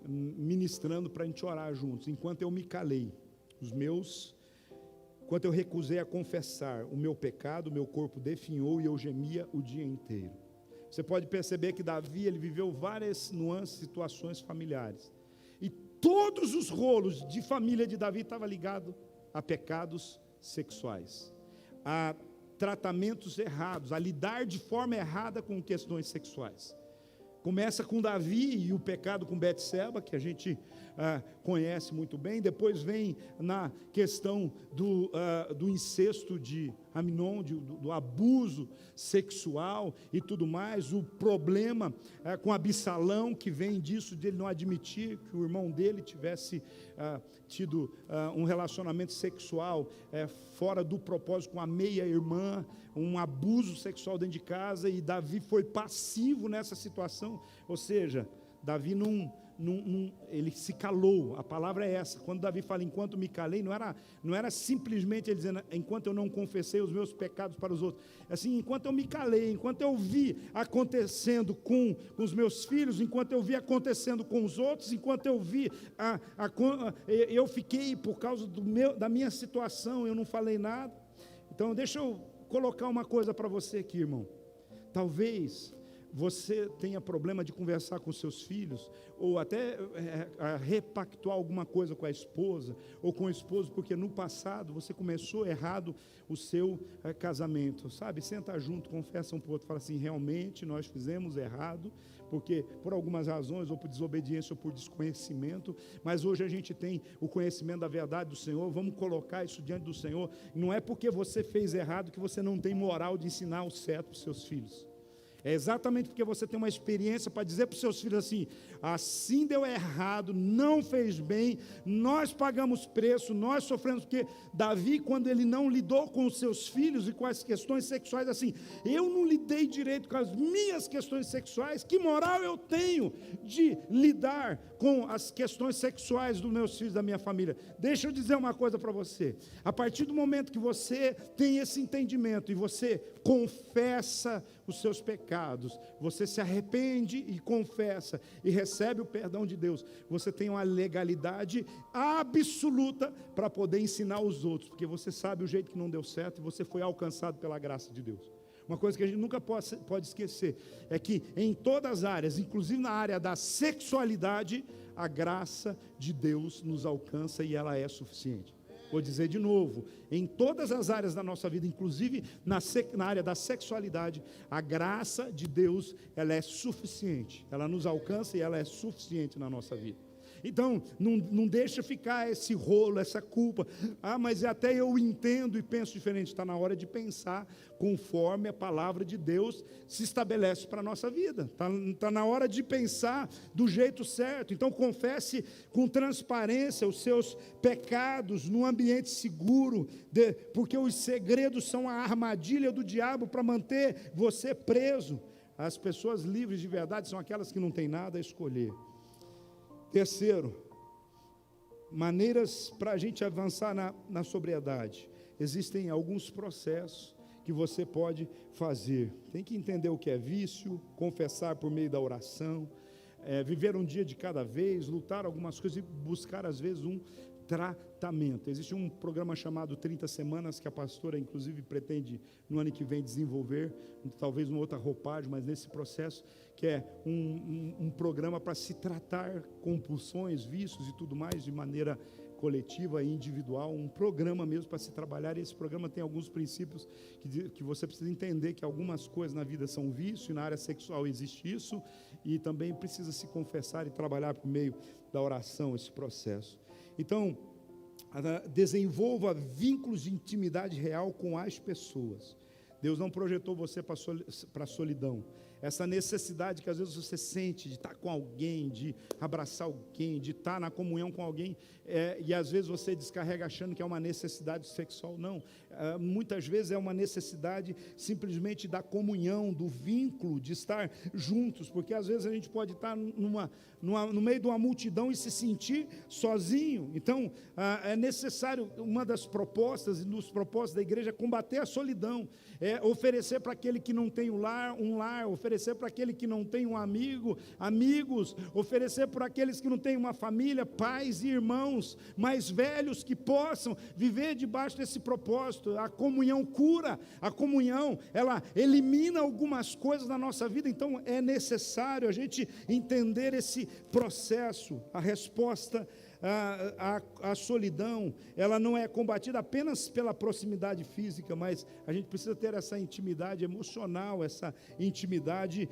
ministrando para a gente orar juntos. Enquanto eu me calei, enquanto eu recusei a confessar o meu pecado, o meu corpo definhou e eu gemia o dia inteiro. Você pode perceber que Davi, ele viveu várias nuances, situações familiares. E todos os rolos de família de Davi estavam ligados a pecados sexuais, a tratamentos errados, a lidar de forma errada com questões sexuais. Começa com Davi e o pecado com Betseba, que a gente conhece muito bem. Depois vem na questão do incesto de Aminon, do abuso sexual e tudo mais. O problema com Absalão, que vem disso, de ele não admitir que o irmão dele tivesse tido um relacionamento sexual fora do propósito com a meia-irmã, um abuso sexual dentro de casa, e Davi foi passivo nessa situação. Ou seja, Davi ele se calou. A palavra é essa. Quando Davi fala, enquanto me calei, não era simplesmente ele dizendo, enquanto eu não confessei os meus pecados para os outros. Assim, enquanto eu me calei, enquanto eu vi acontecendo com os meus filhos, enquanto eu vi acontecendo com os outros, enquanto eu vi, eu fiquei por causa da minha situação, eu não falei nada. Então, deixa eu colocar uma coisa para você aqui, irmão. Talvez você tenha problema de conversar com seus filhos, ou até repactuar alguma coisa com a esposa, ou com o esposo, porque no passado você começou errado o seu casamento, sabe? Senta junto, confessa um para o outro, fala assim, realmente nós fizemos errado, porque por algumas razões, ou por desobediência, ou por desconhecimento, mas hoje a gente tem o conhecimento da verdade do Senhor, vamos colocar isso diante do Senhor. Não é porque você fez errado que você não tem moral de ensinar o certo para os seus filhos. É exatamente porque você tem uma experiência para dizer para os seus filhos assim deu errado, não fez bem, nós pagamos preço, nós sofremos, porque Davi, quando ele não lidou com os seus filhos e com as questões sexuais, assim, eu não lidei direito com as minhas questões sexuais, que moral eu tenho de lidar com as questões sexuais dos meus filhos, da minha família? Deixa eu dizer uma coisa para você, a partir do momento que você tem esse entendimento, e você confessa os seus pecados, você se arrepende e confessa, e recebe o perdão de Deus, você tem uma legalidade absoluta para poder ensinar os outros, porque você sabe o jeito que não deu certo, e você foi alcançado pela graça de Deus. Uma coisa que a gente nunca pode esquecer, é que em todas as áreas, inclusive na área da sexualidade, a graça de Deus nos alcança e ela é suficiente. Vou dizer de novo, em todas as áreas da nossa vida, inclusive na área da sexualidade, a graça de Deus, ela é suficiente, ela nos alcança e ela é suficiente na nossa vida. Então, não deixa ficar esse rolo, essa culpa. Mas até eu entendo e penso diferente. Está na hora de pensar conforme a palavra de Deus se estabelece para a nossa vida. Está na hora de pensar do jeito certo. Então, confesse com transparência os seus pecados num ambiente seguro, porque os segredos são a armadilha do diabo para manter você preso. As pessoas livres de verdade são aquelas que não têm nada a escolher. Terceiro, maneiras para a gente avançar na sobriedade. Existem alguns processos que você pode fazer. Tem que entender o que é vício, confessar por meio da oração, viver um dia de cada vez, lutar algumas coisas e buscar às vezes um tratamento. Existe um programa chamado 30 Semanas, que a pastora inclusive pretende no ano que vem desenvolver, talvez numa outra roupagem, mas nesse processo, que é um programa para se tratar compulsões, vícios e tudo mais de maneira coletiva e individual, um programa mesmo para se trabalhar. E esse programa tem alguns princípios que você precisa entender, que algumas coisas na vida são vício, e na área sexual existe isso, e também precisa se confessar e trabalhar por meio da oração esse processo. Então, desenvolva vínculos de intimidade real com as pessoas. Deus não projetou você para a solidão. Essa necessidade que às vezes você sente de estar com alguém, de abraçar alguém, de estar na comunhão com alguém, e às vezes você descarrega achando que é uma necessidade sexual. Não, muitas vezes é uma necessidade simplesmente da comunhão, do vínculo, de estar juntos, porque às vezes a gente pode estar no meio de uma multidão e se sentir sozinho. Então, é necessário, uma das propostas e dos propósitos da igreja é combater a solidão, é oferecer para aquele que não tem um lar, oferecer para aquele que não tem um amigo, amigos, oferecer para aqueles que não têm uma família, pais e irmãos mais velhos que possam viver debaixo desse propósito. A comunhão cura, a comunhão, ela elimina algumas coisas da nossa vida, então é necessário a gente entender esse processo. A resposta a solidão, ela não é combatida apenas pela proximidade física, mas a gente precisa ter essa intimidade emocional, essa intimidade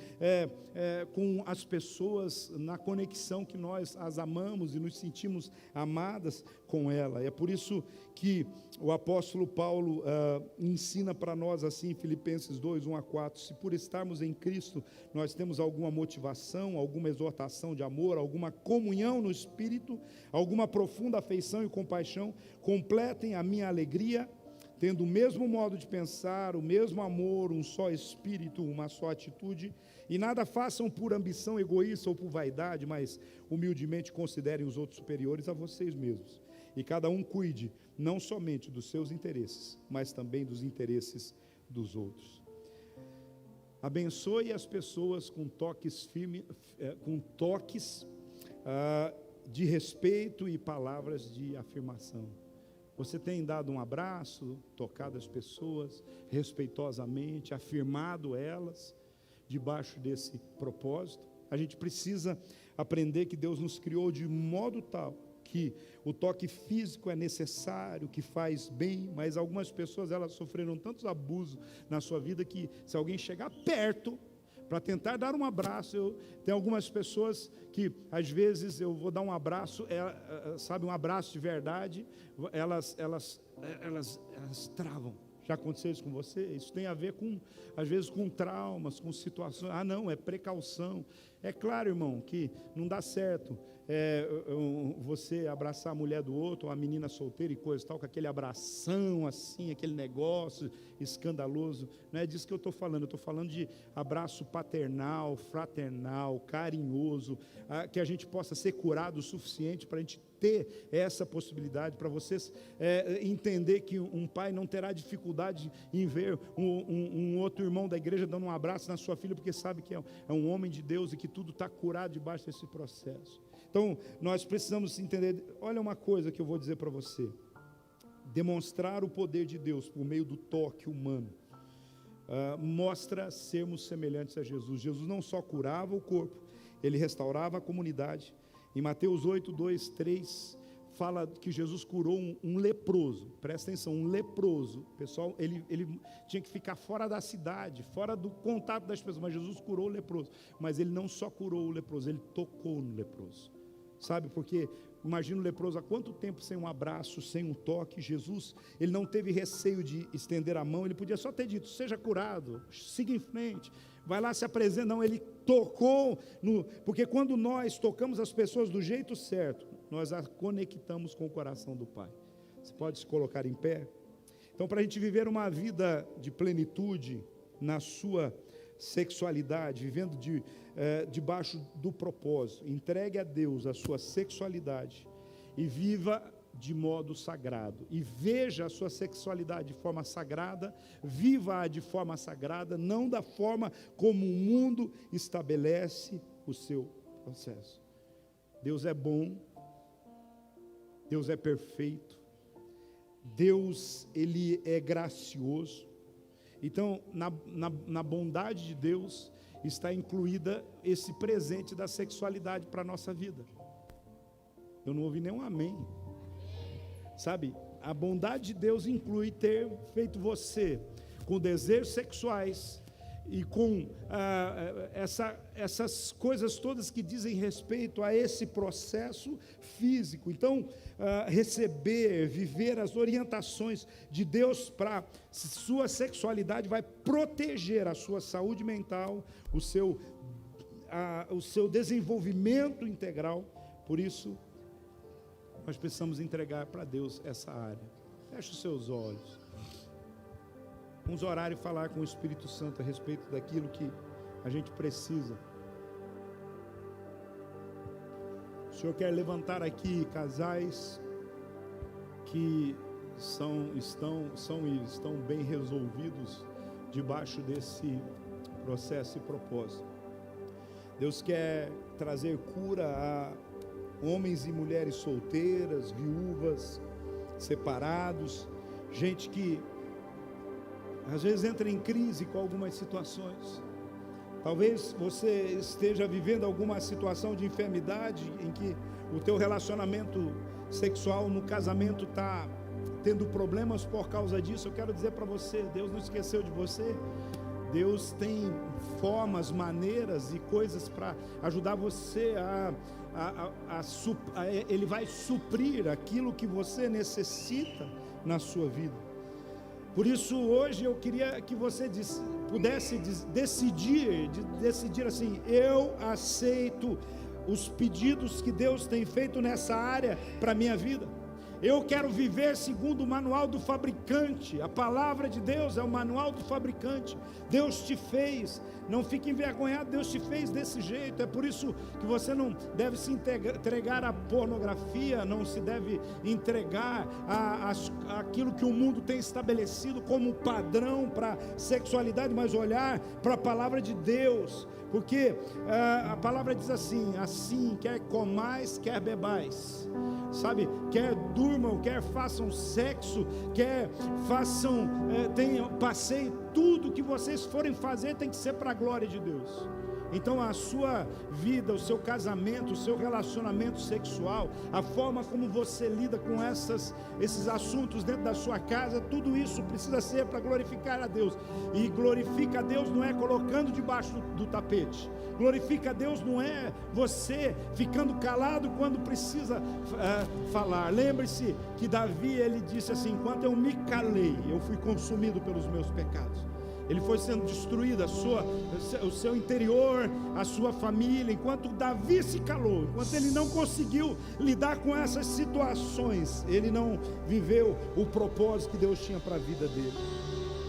com as pessoas, na conexão que nós as amamos e nos sentimos amadas com ela. É por isso que o apóstolo Paulo ensina para nós assim, em Filipenses 2, 1-4, se por estarmos em Cristo, nós temos alguma motivação, alguma exortação de amor, alguma comunhão no Espírito, alguma profunda afeição e compaixão, completem a minha alegria, tendo o mesmo modo de pensar, o mesmo amor, um só espírito, uma só atitude, e nada façam por ambição egoísta ou por vaidade, mas humildemente considerem os outros superiores a vocês mesmos. E cada um cuide não somente dos seus interesses, mas também dos interesses dos outros. Abençoe as pessoas com toques firmes, de respeito e palavras de afirmação. Você tem dado um abraço, tocado as pessoas respeitosamente, afirmado elas debaixo desse propósito? A gente precisa aprender que Deus nos criou de modo tal que o toque físico é necessário, que faz bem, mas algumas pessoas, elas sofreram tantos abusos na sua vida que se alguém chegar perto para tentar dar um abraço, tem algumas pessoas que às vezes eu vou dar um abraço, sabe, um abraço de verdade, elas travam. Já aconteceu isso com você? Isso tem a ver com, às vezes, com traumas, com situações. Ah, não, é precaução. É claro, irmão, que não dá certo você abraçar a mulher do outro, ou a menina solteira e coisa e tal, com aquele abração assim, aquele negócio escandaloso. Não é disso que eu estou falando. Eu estou falando de abraço paternal, fraternal, carinhoso, que a gente possa ser curado o suficiente para a gente ter essa possibilidade, para vocês entender que um pai não terá dificuldade em ver um outro irmão da igreja dando um abraço na sua filha, porque sabe que é um homem de Deus e que tudo está curado debaixo desse processo. Então, nós precisamos entender, olha uma coisa que eu vou dizer para você, demonstrar o poder de Deus por meio do toque humano, mostra sermos semelhantes a Jesus. Jesus não só curava o corpo, ele restaurava a comunidade. Em Mateus 8, 2, 3, fala que Jesus curou um leproso, presta atenção, um leproso, pessoal, ele tinha que ficar fora da cidade, fora do contato das pessoas, mas Jesus curou o leproso, mas ele não só curou o leproso, ele tocou no leproso, sabe, porque imagina o leproso há quanto tempo sem um abraço, sem um toque. Jesus, ele não teve receio de estender a mão, ele podia só ter dito, seja curado, siga em frente, vai lá, se apresenta. Não, ele tocou, porque quando nós tocamos as pessoas do jeito certo, nós as conectamos com o coração do Pai. Você pode se colocar em pé? Então, para a gente viver uma vida de plenitude na sua sexualidade, vivendo debaixo do propósito, entregue a Deus a sua sexualidade e viva de modo sagrado, e veja a sua sexualidade de forma sagrada, viva-a de forma sagrada, não da forma como o mundo estabelece o seu processo. Deus é bom, Deus é perfeito, Deus, ele é gracioso. Então, na bondade de Deus está incluída esse presente da sexualidade para a nossa vida. Eu não ouvi nenhum amém. Sabe, a bondade de Deus inclui ter feito você com desejos sexuais e com essas coisas todas que dizem respeito a esse processo físico. Então, receber, viver as orientações de Deus para sua sexualidade vai proteger a sua saúde mental, o seu desenvolvimento integral. Por isso, nós precisamos entregar para Deus essa área. Feche os seus olhos. Vamos orar e falar com o Espírito Santo a respeito daquilo que a gente precisa. O Senhor quer levantar aqui casais que estão bem resolvidos debaixo desse processo e propósito. Deus quer trazer cura a homens e mulheres solteiras, viúvas, separados, gente que às vezes entra em crise com algumas situações. Talvez você esteja vivendo alguma situação de enfermidade em que o teu relacionamento sexual no casamento está tendo problemas por causa disso. Eu quero dizer para você, Deus não esqueceu de você. Deus tem formas, maneiras e coisas para ajudar você Ele vai suprir aquilo que você necessita na sua vida. Por isso, hoje eu queria que você pudesse decidir assim: eu aceito os pedidos que Deus tem feito nessa área para a minha vida. Eu quero viver segundo o manual do fabricante. A palavra de Deus é o manual do fabricante. Deus te fez. Não fique envergonhado, Deus te fez desse jeito. É por isso que você não deve se entregar à pornografia, não se deve entregar àquilo que o mundo tem estabelecido como padrão para sexualidade, mas olhar para a palavra de Deus. Porque a palavra diz assim, quer comais, quer bebais, sabe, quer durmam, quer façam sexo, quer façam, passeio, tudo que vocês forem fazer tem que ser para a glória de Deus. Então a sua vida, o seu casamento, o seu relacionamento sexual, a forma como você lida com esses assuntos dentro da sua casa, tudo isso precisa ser para glorificar a Deus. E glorifica a Deus não é colocando debaixo do tapete. Glorifica a Deus não é você ficando calado quando precisa falar. Lembre-se que Davi, ele disse assim: enquanto eu me calei, eu fui consumido pelos meus pecados. Ele foi sendo destruído, o seu interior, a sua família. Enquanto Davi se calou, enquanto ele não conseguiu lidar com essas situações, ele não viveu o propósito que Deus tinha para a vida dele.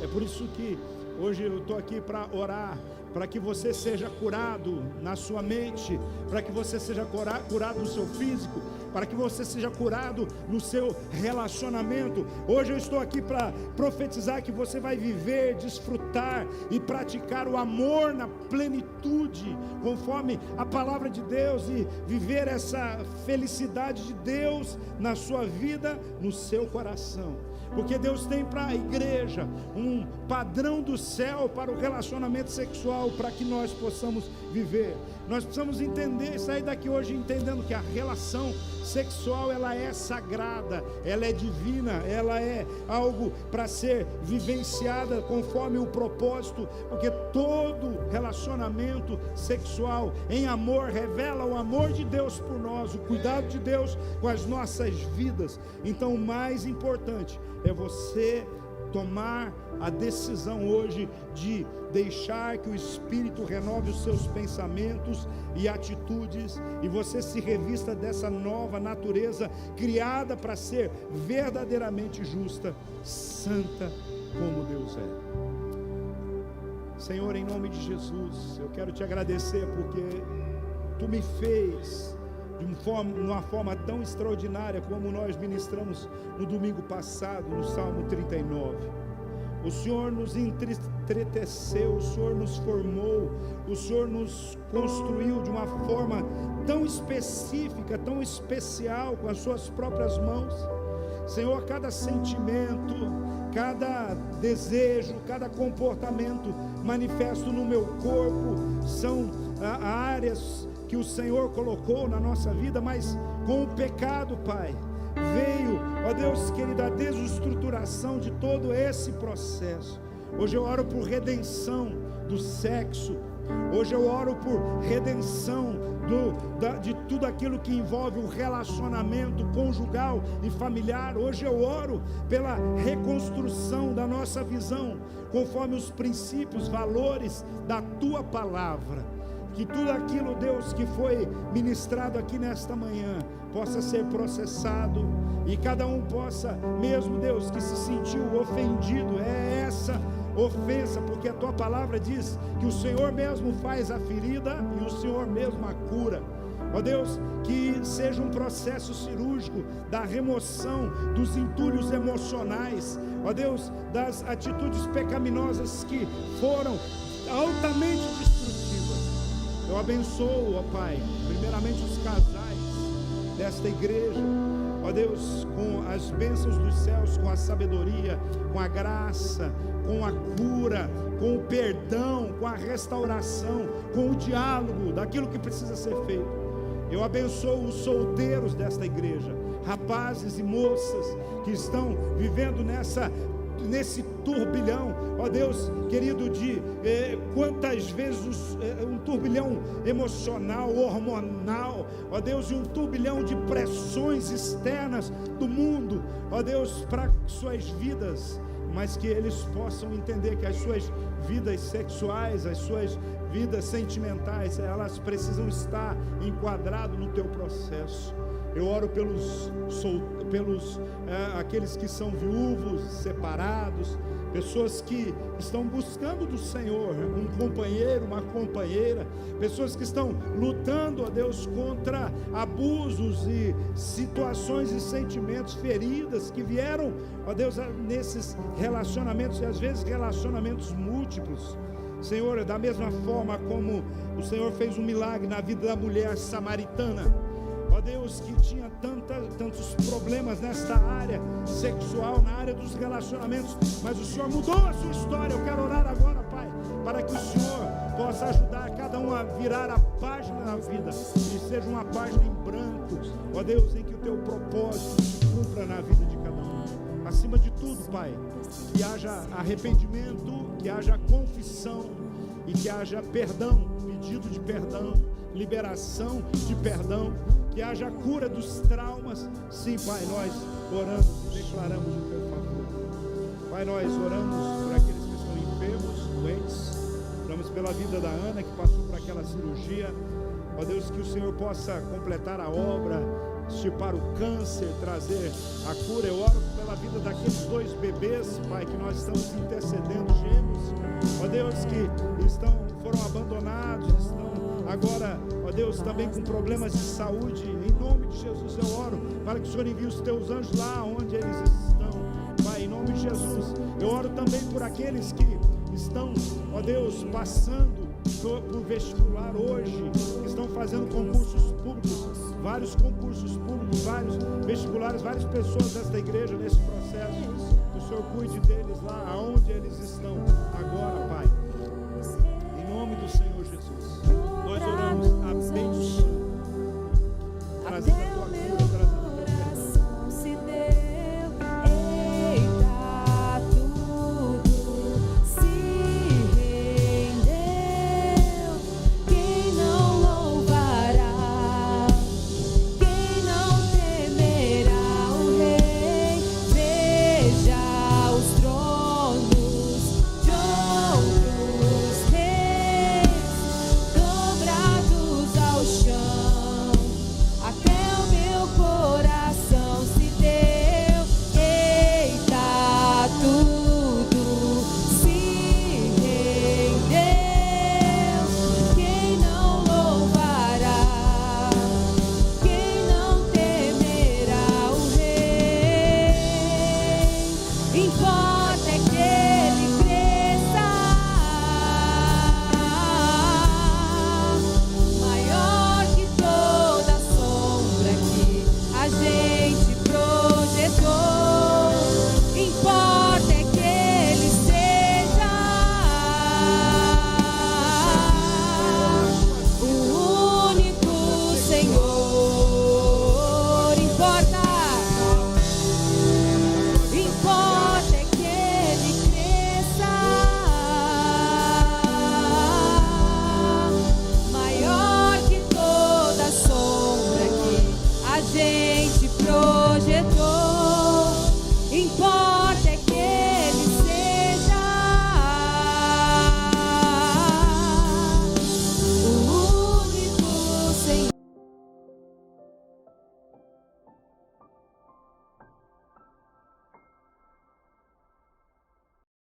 É por isso que hoje eu estou aqui para orar, para que você seja curado na sua mente, para que você seja curado no seu físico, para que você seja curado no seu relacionamento. Hoje eu estou aqui para profetizar que você vai viver, desfrutar e praticar o amor na plenitude, conforme a palavra de Deus, e viver essa felicidade de Deus na sua vida, no seu coração. Porque Deus tem para a igreja um padrão do céu para o relacionamento sexual, para que nós possamos viver. Nós precisamos entender, sair daqui hoje entendendo que a relação sexual, ela é sagrada, ela é divina, ela é algo para ser vivenciada conforme o propósito, porque todo relacionamento sexual em amor revela o amor de Deus por nós, o cuidado de Deus com as nossas vidas. Então o mais importante é você tomar a decisão hoje de deixar que o Espírito renove os seus pensamentos e atitudes, e você se revista dessa nova natureza criada para ser verdadeiramente justa, santa como Deus é. Senhor, em nome de Jesus, eu quero te agradecer porque Tu me fez de uma forma tão extraordinária como nós ministramos no domingo passado, no Salmo 39. O Senhor nos entreteceu, o Senhor nos formou, o Senhor nos construiu de uma forma tão específica, tão especial, com as suas próprias mãos. Senhor, cada sentimento, cada desejo, cada comportamento manifesto no meu corpo são áreas que o Senhor colocou na nossa vida, mas com o pecado, Pai, veio, ó Deus querido, a desestruturação de todo esse processo. Hoje eu oro por redenção do sexo. Hoje eu oro por redenção de tudo aquilo que envolve o relacionamento conjugal e familiar. Hoje eu oro pela reconstrução da nossa visão, conforme os princípios, valores da Tua palavra. Que tudo aquilo, Deus, que foi ministrado aqui nesta manhã possa ser processado, e cada um possa, mesmo Deus, que se sentiu ofendido, é essa ofensa, porque a Tua palavra diz que o Senhor mesmo faz a ferida e o Senhor mesmo a cura. Ó Deus, que seja um processo cirúrgico da remoção dos entulhos emocionais, ó Deus, das atitudes pecaminosas que foram altamente destrutivas. Eu abençoo, ó Pai, primeiramente os casais desta igreja, ó Deus, com as bênçãos dos céus, com a sabedoria, com a graça, com a cura, com o perdão, com a restauração, com o diálogo daquilo que precisa ser feito. Eu abençoo os solteiros desta igreja, rapazes e moças que estão vivendo nesse turbilhão, ó Deus querido, de quantas vezes um turbilhão emocional, hormonal, ó Deus, e um turbilhão de pressões externas do mundo, ó Deus, para suas vidas, mas que eles possam entender que as suas vidas sexuais, as suas vidas sentimentais, elas precisam estar enquadradas no Teu processo. Eu oro pelos aqueles que são viúvos, separados, pessoas que estão buscando do Senhor um companheiro, uma companheira, pessoas que estão lutando, ó Deus, contra abusos e situações e sentimentos, feridas que vieram, ó Deus, nesses relacionamentos, e às vezes relacionamentos múltiplos. Senhor, da mesma forma como o Senhor fez um milagre na vida da mulher samaritana, ó Deus, que tinha tantos problemas nesta área sexual, na área dos relacionamentos, mas o Senhor mudou a sua história. Eu quero orar agora, Pai, para que o Senhor possa ajudar cada um a virar a página na vida, e seja uma página em branco, ó Deus, em que o teu propósito se cumpra na vida de cada um. Acima de tudo, Pai, que haja arrependimento, que haja confissão e que haja perdão, pedido de perdão, liberação de perdão, que haja cura dos traumas. Sim, Pai, nós oramos e declaramos o teu favor. Pai, nós oramos por aqueles que estão enfermos, doentes, oramos pela vida da Ana, que passou por aquela cirurgia. Ó Deus, que o Senhor possa completar a obra, extirpar o câncer, trazer a cura. Eu oro pela vida daqueles 2 bebês, Pai, que nós estamos intercedendo, gêmeos, ó Deus, que foram abandonados, estão agora, ó Deus, também com problemas de saúde. Em nome de Jesus eu oro para que o Senhor envie os teus anjos lá onde eles estão, Pai, em nome de Jesus. Eu oro também por aqueles que estão, ó Deus, passando por vestibular hoje, que estão fazendo concursos públicos, vários concursos públicos, vários vestibulares, várias pessoas desta igreja nesse processo. Que o Senhor cuide deles lá aonde eles estão agora, Pai, em nome do Senhor Jesus. Nós oramos abençoando, trazendo a tua cura.